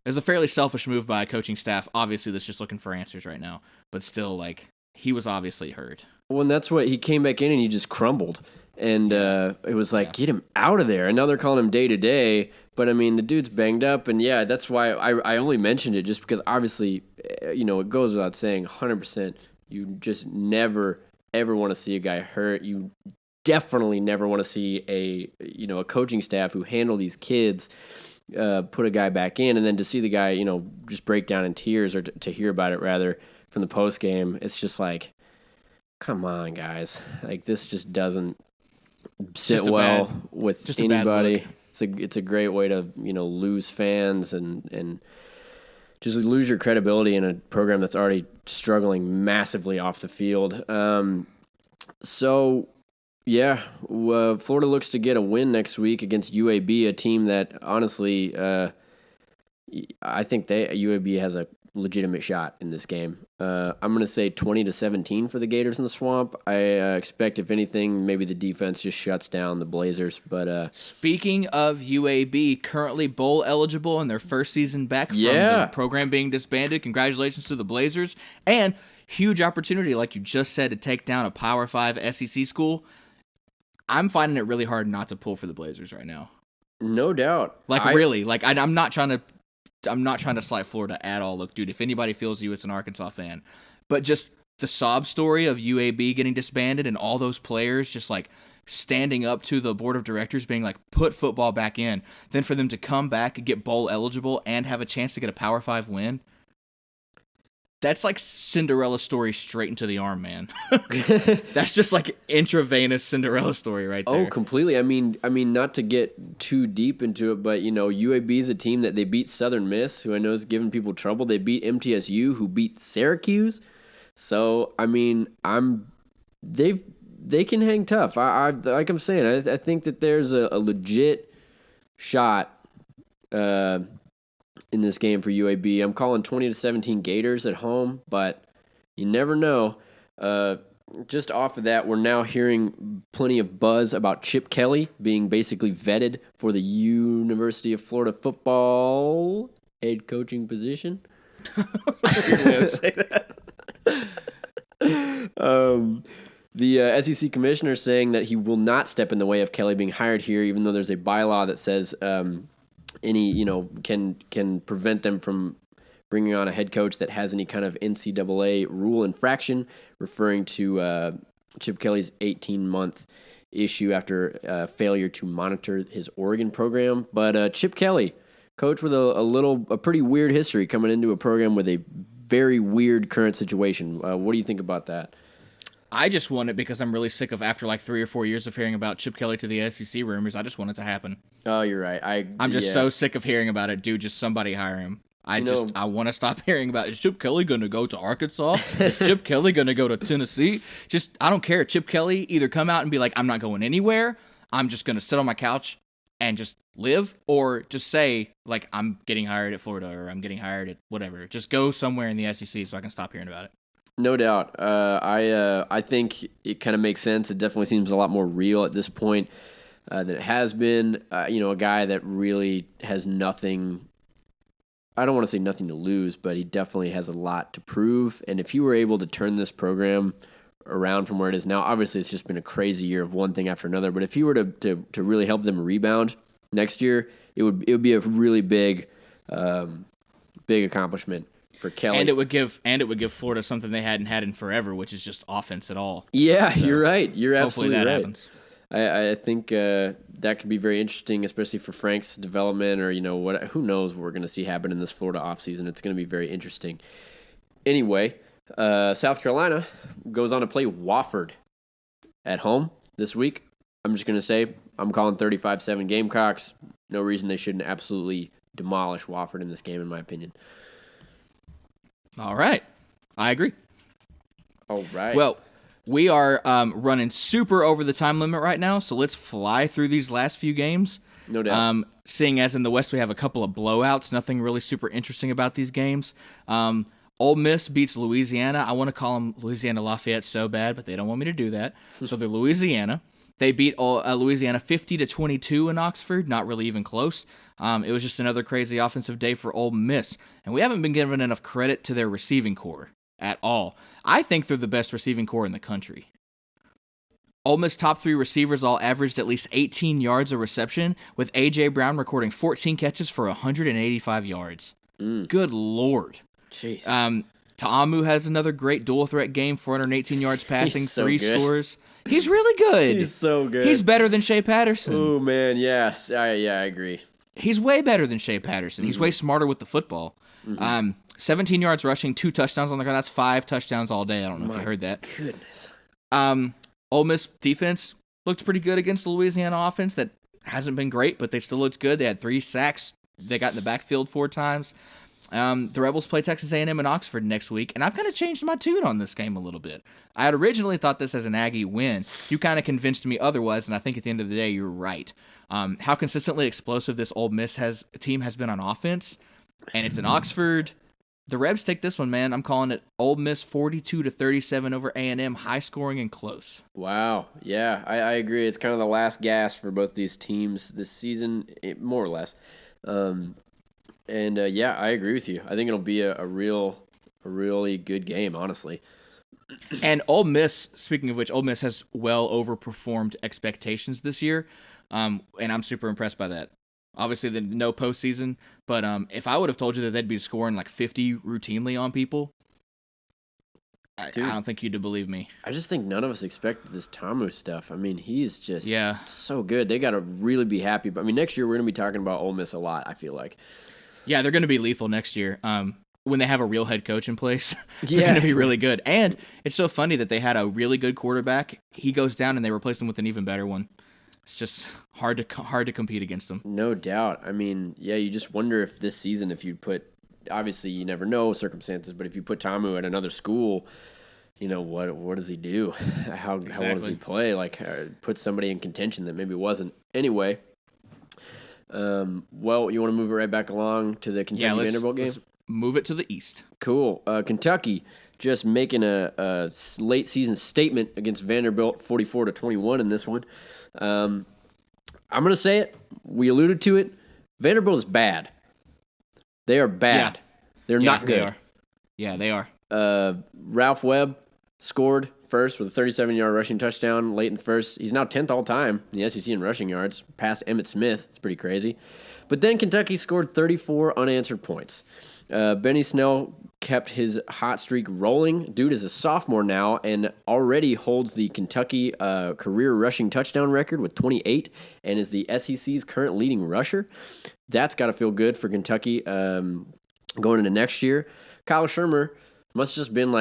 Speaker 1: it was a fairly selfish move by a coaching staff, obviously, that's just looking for answers right now. But still, like, he was obviously hurt.
Speaker 3: Well, and that's what he came back in and he just crumbled. And it was like, get him out of there. And now they're calling him day-to-day. But, I mean, the dude's banged up. And, yeah, that's why I only mentioned it, just because, obviously, it goes without saying, 100%, you just never, ever want to see a guy hurt. You definitely never want to see a coaching staff who handle these kids put a guy back in, and then to see the guy, just break down in tears, or to hear about it rather from the post game, it's just like, come on, guys, like this just doesn't sit well with anybody. It's a great way to lose fans and just lose your credibility in a program that's already struggling massively off the field. Yeah, Florida looks to get a win next week against UAB, a team that honestly, I think UAB has a legitimate shot in this game. I'm going to say 20-17 for the Gators in the Swamp. I expect, if anything, maybe the defense just shuts down the Blazers. But
Speaker 1: speaking of UAB, currently bowl eligible in their first season back from the program being disbanded. Congratulations to the Blazers, and huge opportunity, like you just said, to take down a Power 5 SEC school. I'm finding it really hard not to pull for the Blazers right now.
Speaker 3: No doubt.
Speaker 1: I'm not trying to slight Florida at all. Look, dude, if anybody feels you, it's an Arkansas fan. But just the sob story of UAB getting disbanded and all those players just like standing up to the board of directors being like, put football back in. Then for them to come back and get bowl eligible and have a chance to get a Power 5 win. That's like Cinderella story straight into the arm, man. That's just like intravenous Cinderella story right there.
Speaker 3: Oh, completely. I mean, not to get too deep into it, but UAB is a team that they beat Southern Miss, who I know is giving people trouble. They beat MTSU, who beat Syracuse. So I mean, they can hang tough. I like I'm saying, I think that there's a legit shot in this game for UAB. I'm calling 20-17 Gators at home, but you never know. Just off of that, we're now hearing plenty of buzz about Chip Kelly being basically vetted for the University of Florida football head coaching position.
Speaker 1: Weird way to say that.
Speaker 3: The SEC commissioner saying that he will not step in the way of Kelly being hired here, even though there's a bylaw that says any can prevent them from bringing on a head coach that has any kind of NCAA rule infraction, referring to Chip Kelly's 18-month issue after failure to monitor his Oregon program. But Chip Kelly, coach with a pretty weird history coming into a program with a very weird current situation. What do you think about that?
Speaker 1: I just want it because I'm really sick of, after like 3 or 4 years of hearing about Chip Kelly to the SEC rumors, I just want it to happen.
Speaker 3: Oh, you're right.
Speaker 1: I'm just so sick of hearing about it. Dude, just somebody hire him. I want to stop hearing about, is Chip Kelly going to go to Arkansas? Is Chip Kelly going to go to Tennessee? Just, I don't care. Chip Kelly either come out and be like, I'm not going anywhere. I'm just going to sit on my couch and just live, or just say, like, I'm getting hired at Florida, or I'm getting hired at whatever. Just go somewhere in the SEC so I can stop hearing about it.
Speaker 3: No doubt. I think it kind of makes sense. It definitely seems a lot more real at this point than it has been. A guy that really has nothing. I don't want to say nothing to lose, but he definitely has a lot to prove. And if he were able to turn this program around from where it is now, obviously it's just been a crazy year of one thing after another. But if he were to really help them rebound next year, it would be a really big accomplishment for Kelly.
Speaker 1: And it would give Florida something they hadn't had in forever, which is just offense at all.
Speaker 3: Yeah, so you're right. You're absolutely right.
Speaker 1: Happens.
Speaker 3: I think that could be very interesting, especially for Frank's development, or who knows what we're going to see happen in this Florida offseason. It's going to be very interesting. Anyway, South Carolina goes on to play Wofford at home this week. I'm just going to say I'm calling 35-7 Gamecocks. No reason they shouldn't absolutely demolish Wofford in this game, in my opinion.
Speaker 1: All right. I agree.
Speaker 3: All right.
Speaker 1: Well, we are running super over the time limit right now, so let's fly through these last few games.
Speaker 3: No doubt.
Speaker 1: Seeing as in the West we have a couple of blowouts, nothing really super interesting about these games. Ole Miss beats Louisiana. I want to call them Louisiana Lafayette so bad, but they don't want me to do that. So they're Louisiana. They beat Louisiana 50-22 in Oxford, not really even close. It was just another crazy offensive day for Ole Miss, and we haven't been given enough credit to their receiving core at all. I think they're the best receiving core in the country. Ole Miss top 3 receivers all averaged at least 18 yards a reception, with A.J. Brown recording 14 catches for 185 yards. Good Lord.
Speaker 3: Jeez.
Speaker 1: Ta'amu has another great dual threat game, 418 yards passing,
Speaker 3: so
Speaker 1: 3
Speaker 3: good.
Speaker 1: scores. He's really good.
Speaker 3: He's so good.
Speaker 1: He's better than Shea Patterson.
Speaker 3: Oh, man, yes. I agree.
Speaker 1: He's way better than Shea Patterson. He's way smarter with the football. 17 yards rushing, 2 touchdowns on the ground. That's 5 touchdowns all day. I don't know if you heard that.
Speaker 3: Goodness.
Speaker 1: Ole Miss defense looked pretty good against the Louisiana offense. That hasn't been great, but they still looked good. They had 3 sacks. They got in the backfield 4 times. The Rebels play Texas A&M in Oxford next week, and I've kind of changed my tune on this game a little bit. I had originally thought this as an Aggie win. You kind of convinced me otherwise, and I think at the end of the day, you're right. How consistently explosive this Ole Miss team has been on offense, and it's in Oxford. The Rebs take this one, man. I'm calling it Ole Miss 42-37 over A&M, high scoring and close.
Speaker 3: Wow. Yeah, I agree. It's kind of the last gasp for both these teams this season, more or less. Yeah, I agree with you. I think it'll be a really good game, honestly.
Speaker 1: And Ole Miss, speaking of which, Ole Miss has well overperformed expectations this year, and I'm super impressed by that. Obviously, no postseason, but if I would have told you that they'd be scoring like 50 routinely on people, I don't think you'd believe me.
Speaker 3: I just think none of us expected this Tamu stuff. I mean, he's just so good. They got to really be happy. But I mean, next year we're going to be talking about Ole Miss a lot, I feel like.
Speaker 1: Yeah, they're going to be lethal next year. When they have a real head coach in place, they're going to be really good. And it's so funny that they had a really good quarterback. He goes down and they replace him with an even better one. It's just hard to compete against them.
Speaker 3: No doubt. I mean, yeah, you just wonder if this season, if you put, obviously you never know circumstances, but if you put Tamu at another school, what does he do? How well does he
Speaker 1: Exactly.
Speaker 3: play? Like, put somebody in contention that maybe wasn't. Anyway, well, you want to move it right back along to the Kentucky Vanderbilt game?
Speaker 1: Let's move it to the east.
Speaker 3: Cool. Kentucky just making a late season statement against Vanderbilt, 44-21 in this one. I'm going to say it. We alluded to it. Vanderbilt is bad. They are bad.
Speaker 1: Yeah.
Speaker 3: They're not good.
Speaker 1: They are. Yeah, they are.
Speaker 3: Ralph Webb scored first with a 37-yard rushing touchdown late in the first. He's now 10th all time in the SEC in rushing yards, past Emmitt Smith. It's pretty crazy. But then Kentucky scored 34 unanswered points. Benny Snell kept his hot streak rolling. Dude is a sophomore now and already holds the Kentucky career rushing touchdown record with 28 and is the SEC's current leading rusher. That's got to feel good for Kentucky going into next year. Kyle Shermer must have just been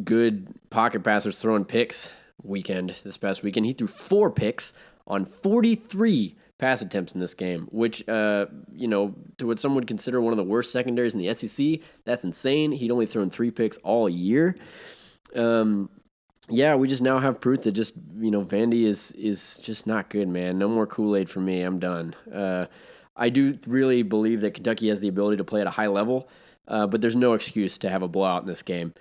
Speaker 3: good pocket passers throwing picks this past weekend. He threw 4 picks on 43 pass attempts in this game, which, to what some would consider one of the worst secondaries in the SEC, that's insane. He'd only thrown 3 picks all year. We just now have proof that just, Vandy is just not good, man. No more Kool-Aid for me. I'm done. I do really believe that Kentucky has the ability to play at a high level, but there's no excuse to have a blowout in this game.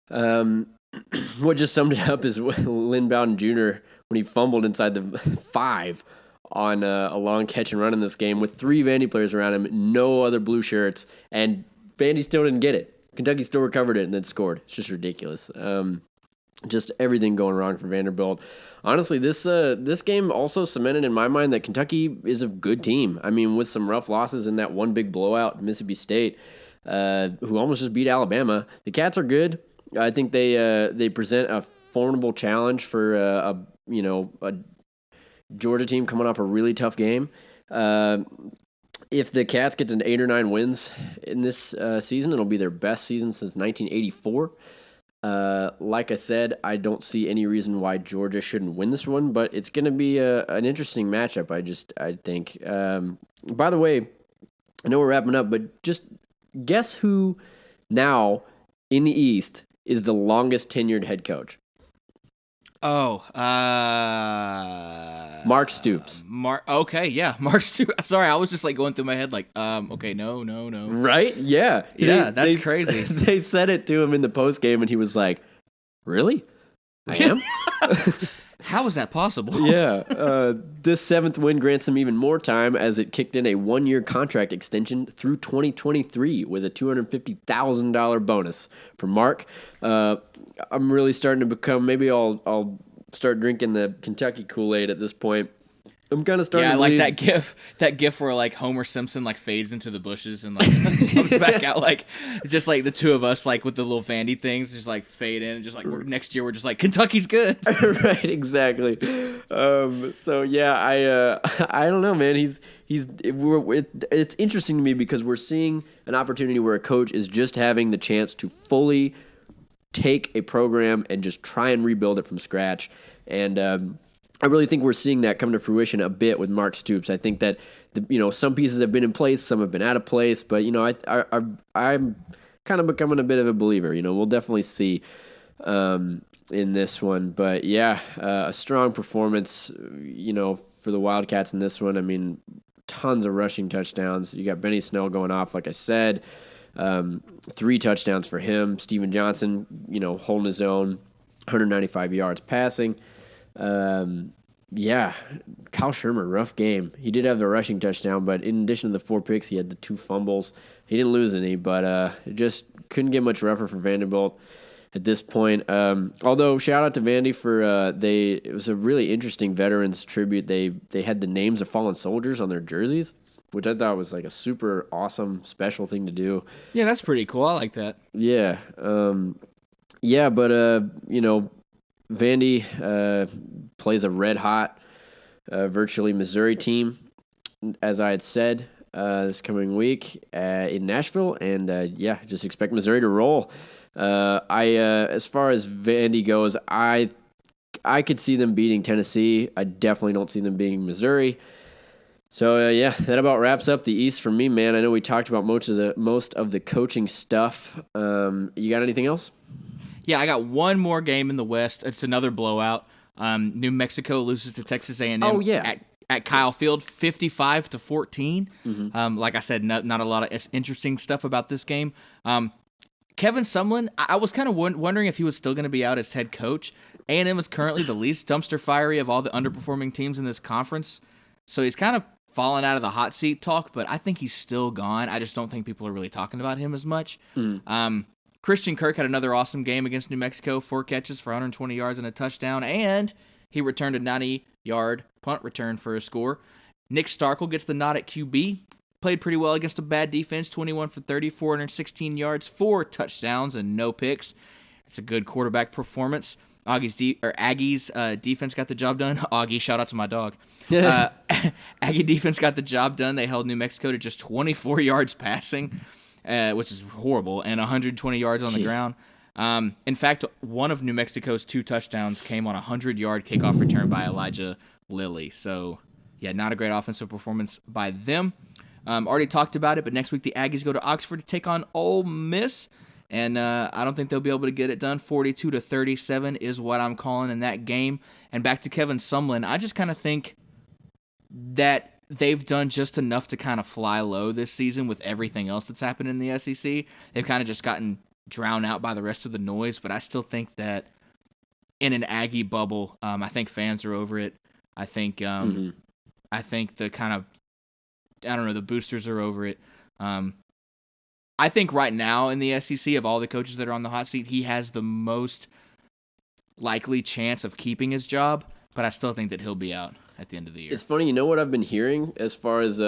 Speaker 3: What just summed it up is Lynn Bowden Jr., when he fumbled inside the 5 on a long catch and run in this game with 3 Vandy players around him, no other blue shirts, and Vandy still didn't get it. Kentucky still recovered it and then scored. It's just ridiculous. Just everything going wrong for Vanderbilt. Honestly, this game also cemented in my mind that Kentucky is a good team. I mean, with some rough losses in that one big blowout, Mississippi State, who almost just beat Alabama. The Cats are good. I think they present a formidable challenge for a Georgia team coming off a really tough game. If the Cats get to 8 or 9 wins in this season, it'll be their best season since 1984. Like I said, I don't see any reason why Georgia shouldn't win this one, but it's going to be an interesting matchup, I think. By the way, I know we're wrapping up, but just guess who now in the East is the longest tenured head coach?
Speaker 1: Oh,
Speaker 3: Mark Stoops.
Speaker 1: Okay, yeah, Mark Stoops. Sorry, I was just going through my head okay, no.
Speaker 3: Right? Yeah.
Speaker 1: Yeah, that's crazy.
Speaker 3: They said it to him in the post game, and he was like, "Really? I am."
Speaker 1: How is that possible?
Speaker 3: Yeah. This 7th win grants him even more time as it kicked in a 1-year contract extension through 2023 with a $250,000 bonus for Mark. I'm really starting to become, maybe I'll start drinking the Kentucky Kool-Aid at this point. I'm kind of starting to
Speaker 1: like
Speaker 3: believe...
Speaker 1: that gif where Homer Simpson fades into the bushes and comes back out just the two of us with the little Vandy things just fade in and just next year we're just Kentucky's good.
Speaker 3: Right, exactly. So yeah, I don't know, man. It's interesting to me because we're seeing an opportunity where a coach is just having the chance to fully take a program and just try and rebuild it from scratch. And I really think we're seeing that come to fruition a bit with Mark Stoops. I think that some pieces have been in place, some have been out of place, but I'm kind of becoming a bit of a believer. We'll definitely see in this one, but yeah, a strong performance. For the Wildcats in this one. I mean, tons of rushing touchdowns. You got Benny Snell going off, like I said. 3 touchdowns for him. Steven Johnson, holding his own, 195 yards passing. Kyle Shermer, rough game. He did have the rushing touchdown, but in addition to the 4 picks, he had the 2 fumbles. He didn't lose any, but just couldn't get much rougher for Vanderbilt at this point. Although shout out to Vandy for it was a really interesting veterans tribute. They had the names of fallen soldiers on their jerseys, which I thought was a super awesome special thing to do.
Speaker 1: Yeah, that's pretty cool. I like that.
Speaker 3: Yeah. Vandy plays a red-hot, virtually Missouri team, as I had said, this coming week in Nashville, and just expect Missouri to roll. As far as Vandy goes, I could see them beating Tennessee. I definitely don't see them beating Missouri. So that about wraps up the East for me, man. I know we talked about most of the coaching stuff. You got anything else?
Speaker 1: Yeah, I got one more game in the West. It's another blowout. New Mexico loses to Texas A&M.
Speaker 3: Oh, yeah.
Speaker 1: At Kyle Field, 55-14.
Speaker 3: Mm-hmm.
Speaker 1: Like I said, not a lot of interesting stuff about this game. Kevin Sumlin, I was kind of wondering if he was still going to be out as head coach. A&M is currently the least dumpster fiery of all the underperforming teams in this conference, so he's kind of fallen out of the hot seat talk, but I think he's still gone. I just don't think people are really talking about him as much. Christian Kirk had another awesome game against New Mexico, 4 catches for 120 yards and a touchdown, and he returned a 90-yard punt return for a score. Nick Starkel gets the nod at QB. Played pretty well against a bad defense, 21 for 30, 416 yards, 4 touchdowns, and no picks. It's a good quarterback performance. Aggies defense got the job done. Augie, shout out to my dog. Aggie defense got the job done. They held New Mexico to just 24 yards passing, which is horrible, and 120 yards on the ground. In fact, one of New Mexico's 2 touchdowns came on a 100-yard kickoff return by Elijah Lilly. So, yeah, not a great offensive performance by them. Already talked about it, but next week the Aggies go to Oxford to take on Ole Miss, and I don't think they'll be able to get it done. 42-37 is what I'm calling in that game. And back to Kevin Sumlin, I just kind of think that they've done just enough to kind of fly low this season with everything else that's happened in the SEC. They've kind of just gotten drowned out by the rest of the noise, but I still think that in an Aggie bubble, I think fans are over it. I think I think the kind of, I don't know, the boosters are over it. I think right now in the SEC, of all the coaches that are on the hot seat, he has the most likely chance of keeping his job, but I still think that he'll be out at the end of the year.
Speaker 3: It's funny, you know what I've been hearing as far as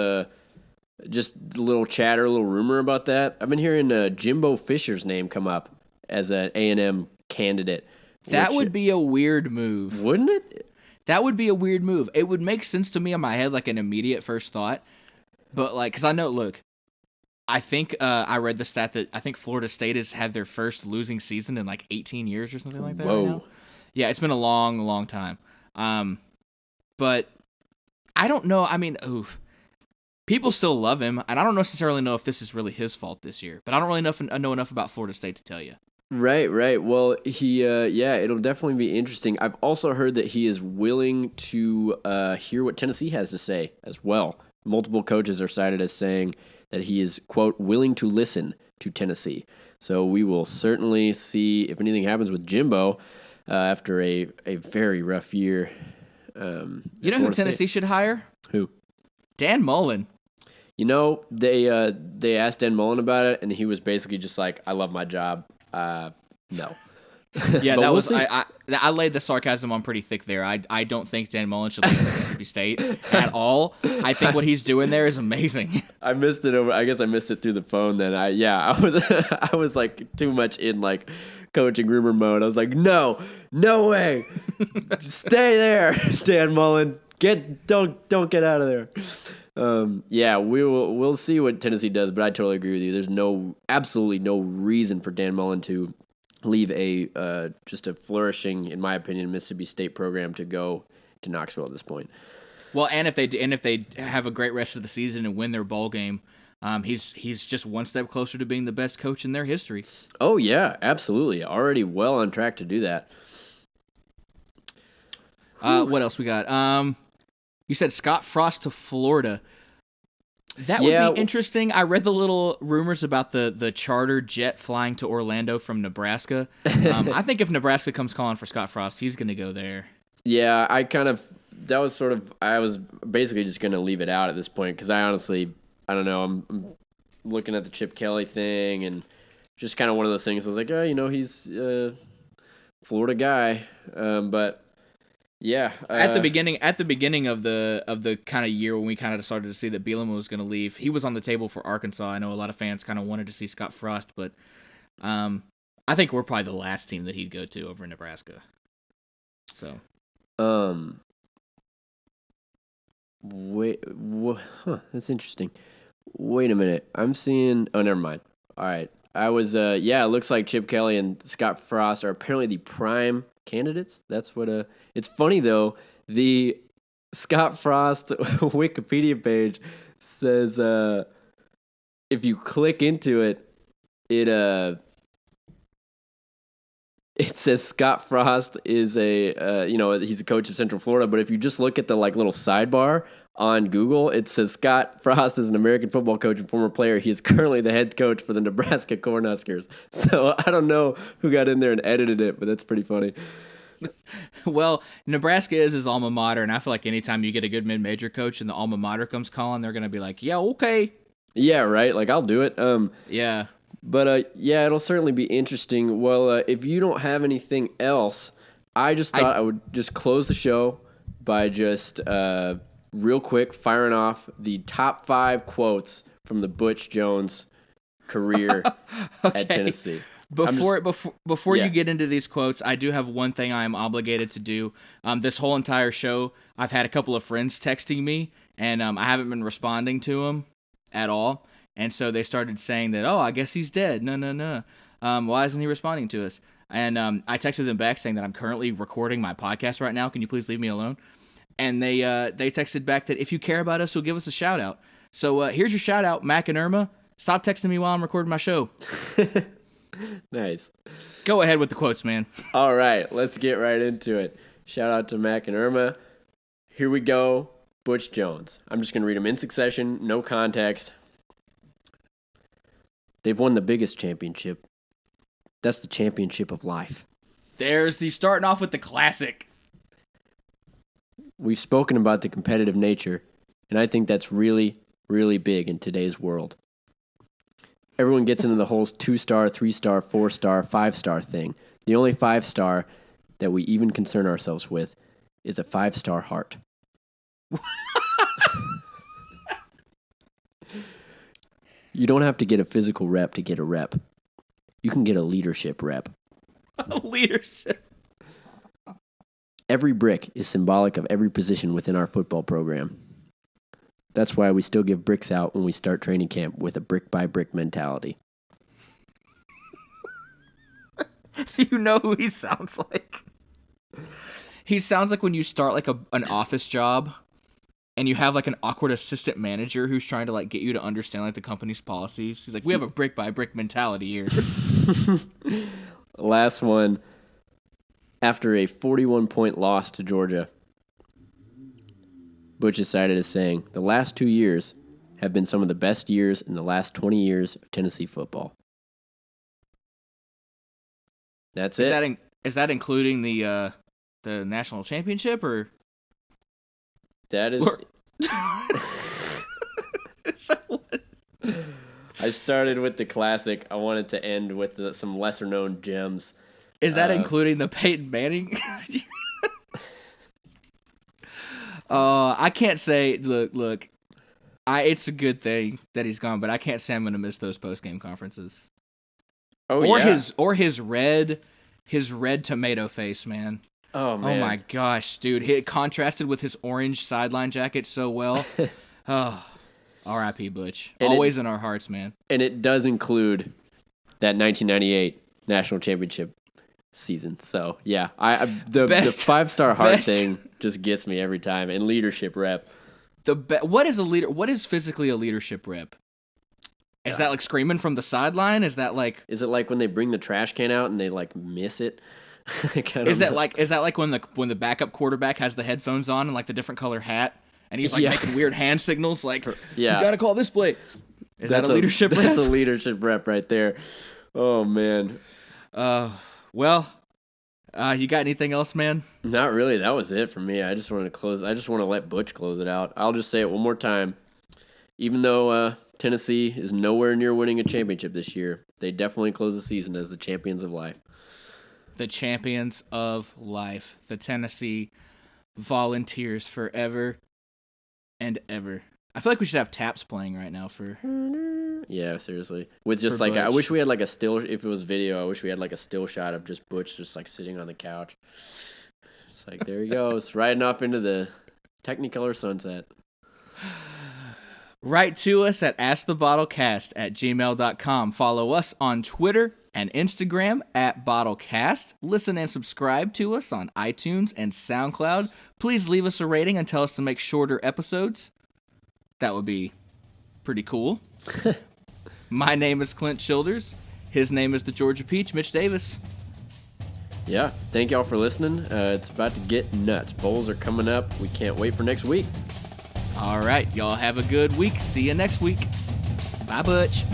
Speaker 3: just a little chatter, a little rumor about that? I've been hearing Jimbo Fisher's name come up as an A&M candidate.
Speaker 1: That would be a weird move.
Speaker 3: Wouldn't it?
Speaker 1: That would be a weird move. It would make sense to me in my head, like an immediate first thought. But, like, because I know, look, I think I read the stat that I think Florida State has had their first losing season in like 18 years or something like that.
Speaker 3: Whoa.
Speaker 1: Right now. Yeah, it's been a long, long time. But I don't know. I mean, people still love him, and I don't necessarily know if this is really his fault this year. But I don't really know enough about Florida State to tell you.
Speaker 3: Right. Well, he, it'll definitely be interesting. I've also heard that he is willing to hear what Tennessee has to say as well. Multiple coaches are cited as saying that he is, quote, willing to listen to Tennessee. So we will certainly see if anything happens with Jimbo after a very rough year.
Speaker 1: You know who Tennessee should hire?
Speaker 3: Who? Dan
Speaker 1: Mullen.
Speaker 3: You know, they asked Dan Mullen about it, and he was basically just like, I love my job. No.
Speaker 1: Yeah, that was I laid the sarcasm on pretty thick there. I don't think Dan Mullen should leave Mississippi State at all. I think what he's doing there is amazing.
Speaker 3: I missed it over. I guess I missed it through the phone. Then I was like too much in like coaching rumor mode. I was like, no way, stay there, Dan Mullen. Don't get out of there. We'll see what Tennessee does, but I totally agree with you. There's absolutely no reason for Dan Mullen to leave just a flourishing, in my opinion, Mississippi State program to go to Knoxville at this point.
Speaker 1: Well, and if they have a great rest of the season and win their bowl game, he's just one step closer to being the best coach in their history.
Speaker 3: Oh yeah, absolutely. Already well on track to do that.
Speaker 1: What else we got? You said Scott Frost to Florida. That would be interesting. I read the little rumors about the charter jet flying to Orlando from Nebraska. I think if Nebraska comes calling for Scott Frost, he's going to go there.
Speaker 3: Yeah, I was basically just going to leave it out at this point because I don't know. I'm looking at the Chip Kelly thing and just kind of one of those things. I was like, he's a Florida guy. But yeah,
Speaker 1: at the beginning of the kind of year when we kind of started to see that Bielema was going to leave, he was on the table for Arkansas. I know a lot of fans kind of wanted to see Scott Frost, but I think we're probably the last team that he'd go to over in Nebraska. So,
Speaker 3: that's interesting. Wait a minute, I'm seeing. Oh, never mind. All right, I was. It looks like Chip Kelly and Scott Frost are apparently the prime candidates. That's what it's funny though, the Scott Frost Wikipedia page says if you click into it It says Scott Frost is he's a coach of Central Florida. But if you just look at the like little sidebar on Google, it says Scott Frost is an American football coach and former player. He is currently the head coach for the Nebraska Cornhuskers. So I don't know who got in there and edited it, but that's pretty funny.
Speaker 1: Well, Nebraska is his alma mater, and I feel like anytime you get a good mid-major coach and the alma mater comes calling, they're going to be like, yeah, okay.
Speaker 3: Yeah, right? Like, I'll do it.
Speaker 1: Yeah.
Speaker 3: But, yeah, it'll certainly be interesting. Well, if you don't have anything else, I just thought I would just close the show by just real quick firing off the top 5 quotes from the Butch Jones career at Tennessee.
Speaker 1: Before you get into these quotes, I do have one thing I am obligated to do. This whole entire show, I've had a couple of friends texting me, and I haven't been responding to them at all. And so they started saying that, oh, I guess he's dead. No. Why isn't he responding to us? And I texted them back saying that I'm currently recording my podcast right now. Can you please leave me alone? And they texted back that if you care about us, you'll give us a shout out. So here's your shout out, Mac and Irma. Stop texting me while I'm recording my show.
Speaker 3: Nice.
Speaker 1: Go ahead with the quotes, man.
Speaker 3: All right, let's get right into it. Shout out to Mac and Irma. Here we go. Butch Jones. I'm just going to read them in succession, no context. They've won the biggest championship. That's the championship of life.
Speaker 1: There's the starting off with the classic.
Speaker 3: We've spoken about the competitive nature, and I think that's really, really big in today's world. Everyone gets into the whole 2-star, 3-star, 4-star, 5-star thing. The only 5-star that we even concern ourselves with is a 5-star heart. You don't have to get a physical rep to get a rep. You can get a leadership rep.
Speaker 1: Leadership.
Speaker 3: Every brick is symbolic of every position within our football program. That's why we still give bricks out when we start training camp with a brick-by-brick mentality.
Speaker 1: Do you know who he sounds like? He sounds like when you start like an office job and you have like an awkward assistant manager who's trying to like get you to understand like the company's policies. He's like, we have a brick-by-brick mentality here.
Speaker 3: Last one. After a 41-point loss to Georgia, Butch is cited as saying, the last 2 years have been some of the best years in the last 20 years of Tennessee football. That's it.
Speaker 1: Is that including the national championship or?
Speaker 3: That is. I started with the classic. I wanted to end with some lesser known gems.
Speaker 1: Is that including the Peyton Manning? I can't say. Look. It's a good thing that he's gone, but I can't say I'm going to miss those post-game conferences.
Speaker 3: Oh,
Speaker 1: his red tomato face, man.
Speaker 3: Oh man.
Speaker 1: Oh my gosh, dude! It contrasted with his orange sideline jacket so well. Oh, R.I.P. Butch. Always in our hearts, man.
Speaker 3: And it does include that 1998 national championship season. So yeah, the 5-star heart thing just gets me every time. And leadership rep.
Speaker 1: What is a leader? What is physically a leadership rep? Is that like screaming from the sideline? Is that like?
Speaker 3: Is it like when they bring the trash can out and they like miss it?
Speaker 1: Is that like when the backup quarterback has the headphones on and like the different color hat and he's like making weird hand signals like you gotta call this play? Is that a leadership rep?
Speaker 3: That's a leadership rep right there. Oh man.
Speaker 1: Well, you got anything else, man?
Speaker 3: Not really. That was it for me. I just wanted to close. I just want to let Butch close it out. I'll just say it one more time. Even though Tennessee is nowhere near winning a championship this year, they definitely close the season as the champions of life.
Speaker 1: The champions of life. The Tennessee Volunteers forever and ever. I feel like we should have taps playing right now for...
Speaker 3: Yeah, seriously. With just like, Butch. I wish we had like a still, if it was video, I wish we had like a still shot of just Butch just like sitting on the couch. It's like, there he goes, riding off into the Technicolor sunset.
Speaker 1: Write to us at askthebottlecast@gmail.com. Follow us on Twitter and Instagram @bottlecast. Listen and subscribe to us on iTunes and SoundCloud. Please leave us a rating and tell us to make shorter episodes. That would be pretty cool. My name is Clint Childers. His name is the Georgia Peach, Mitch Davis.
Speaker 3: Yeah, thank y'all for listening. It's about to get nuts. Bowls are coming up. We can't wait for next week.
Speaker 1: All right, y'all have a good week. See you next week. Bye, Butch.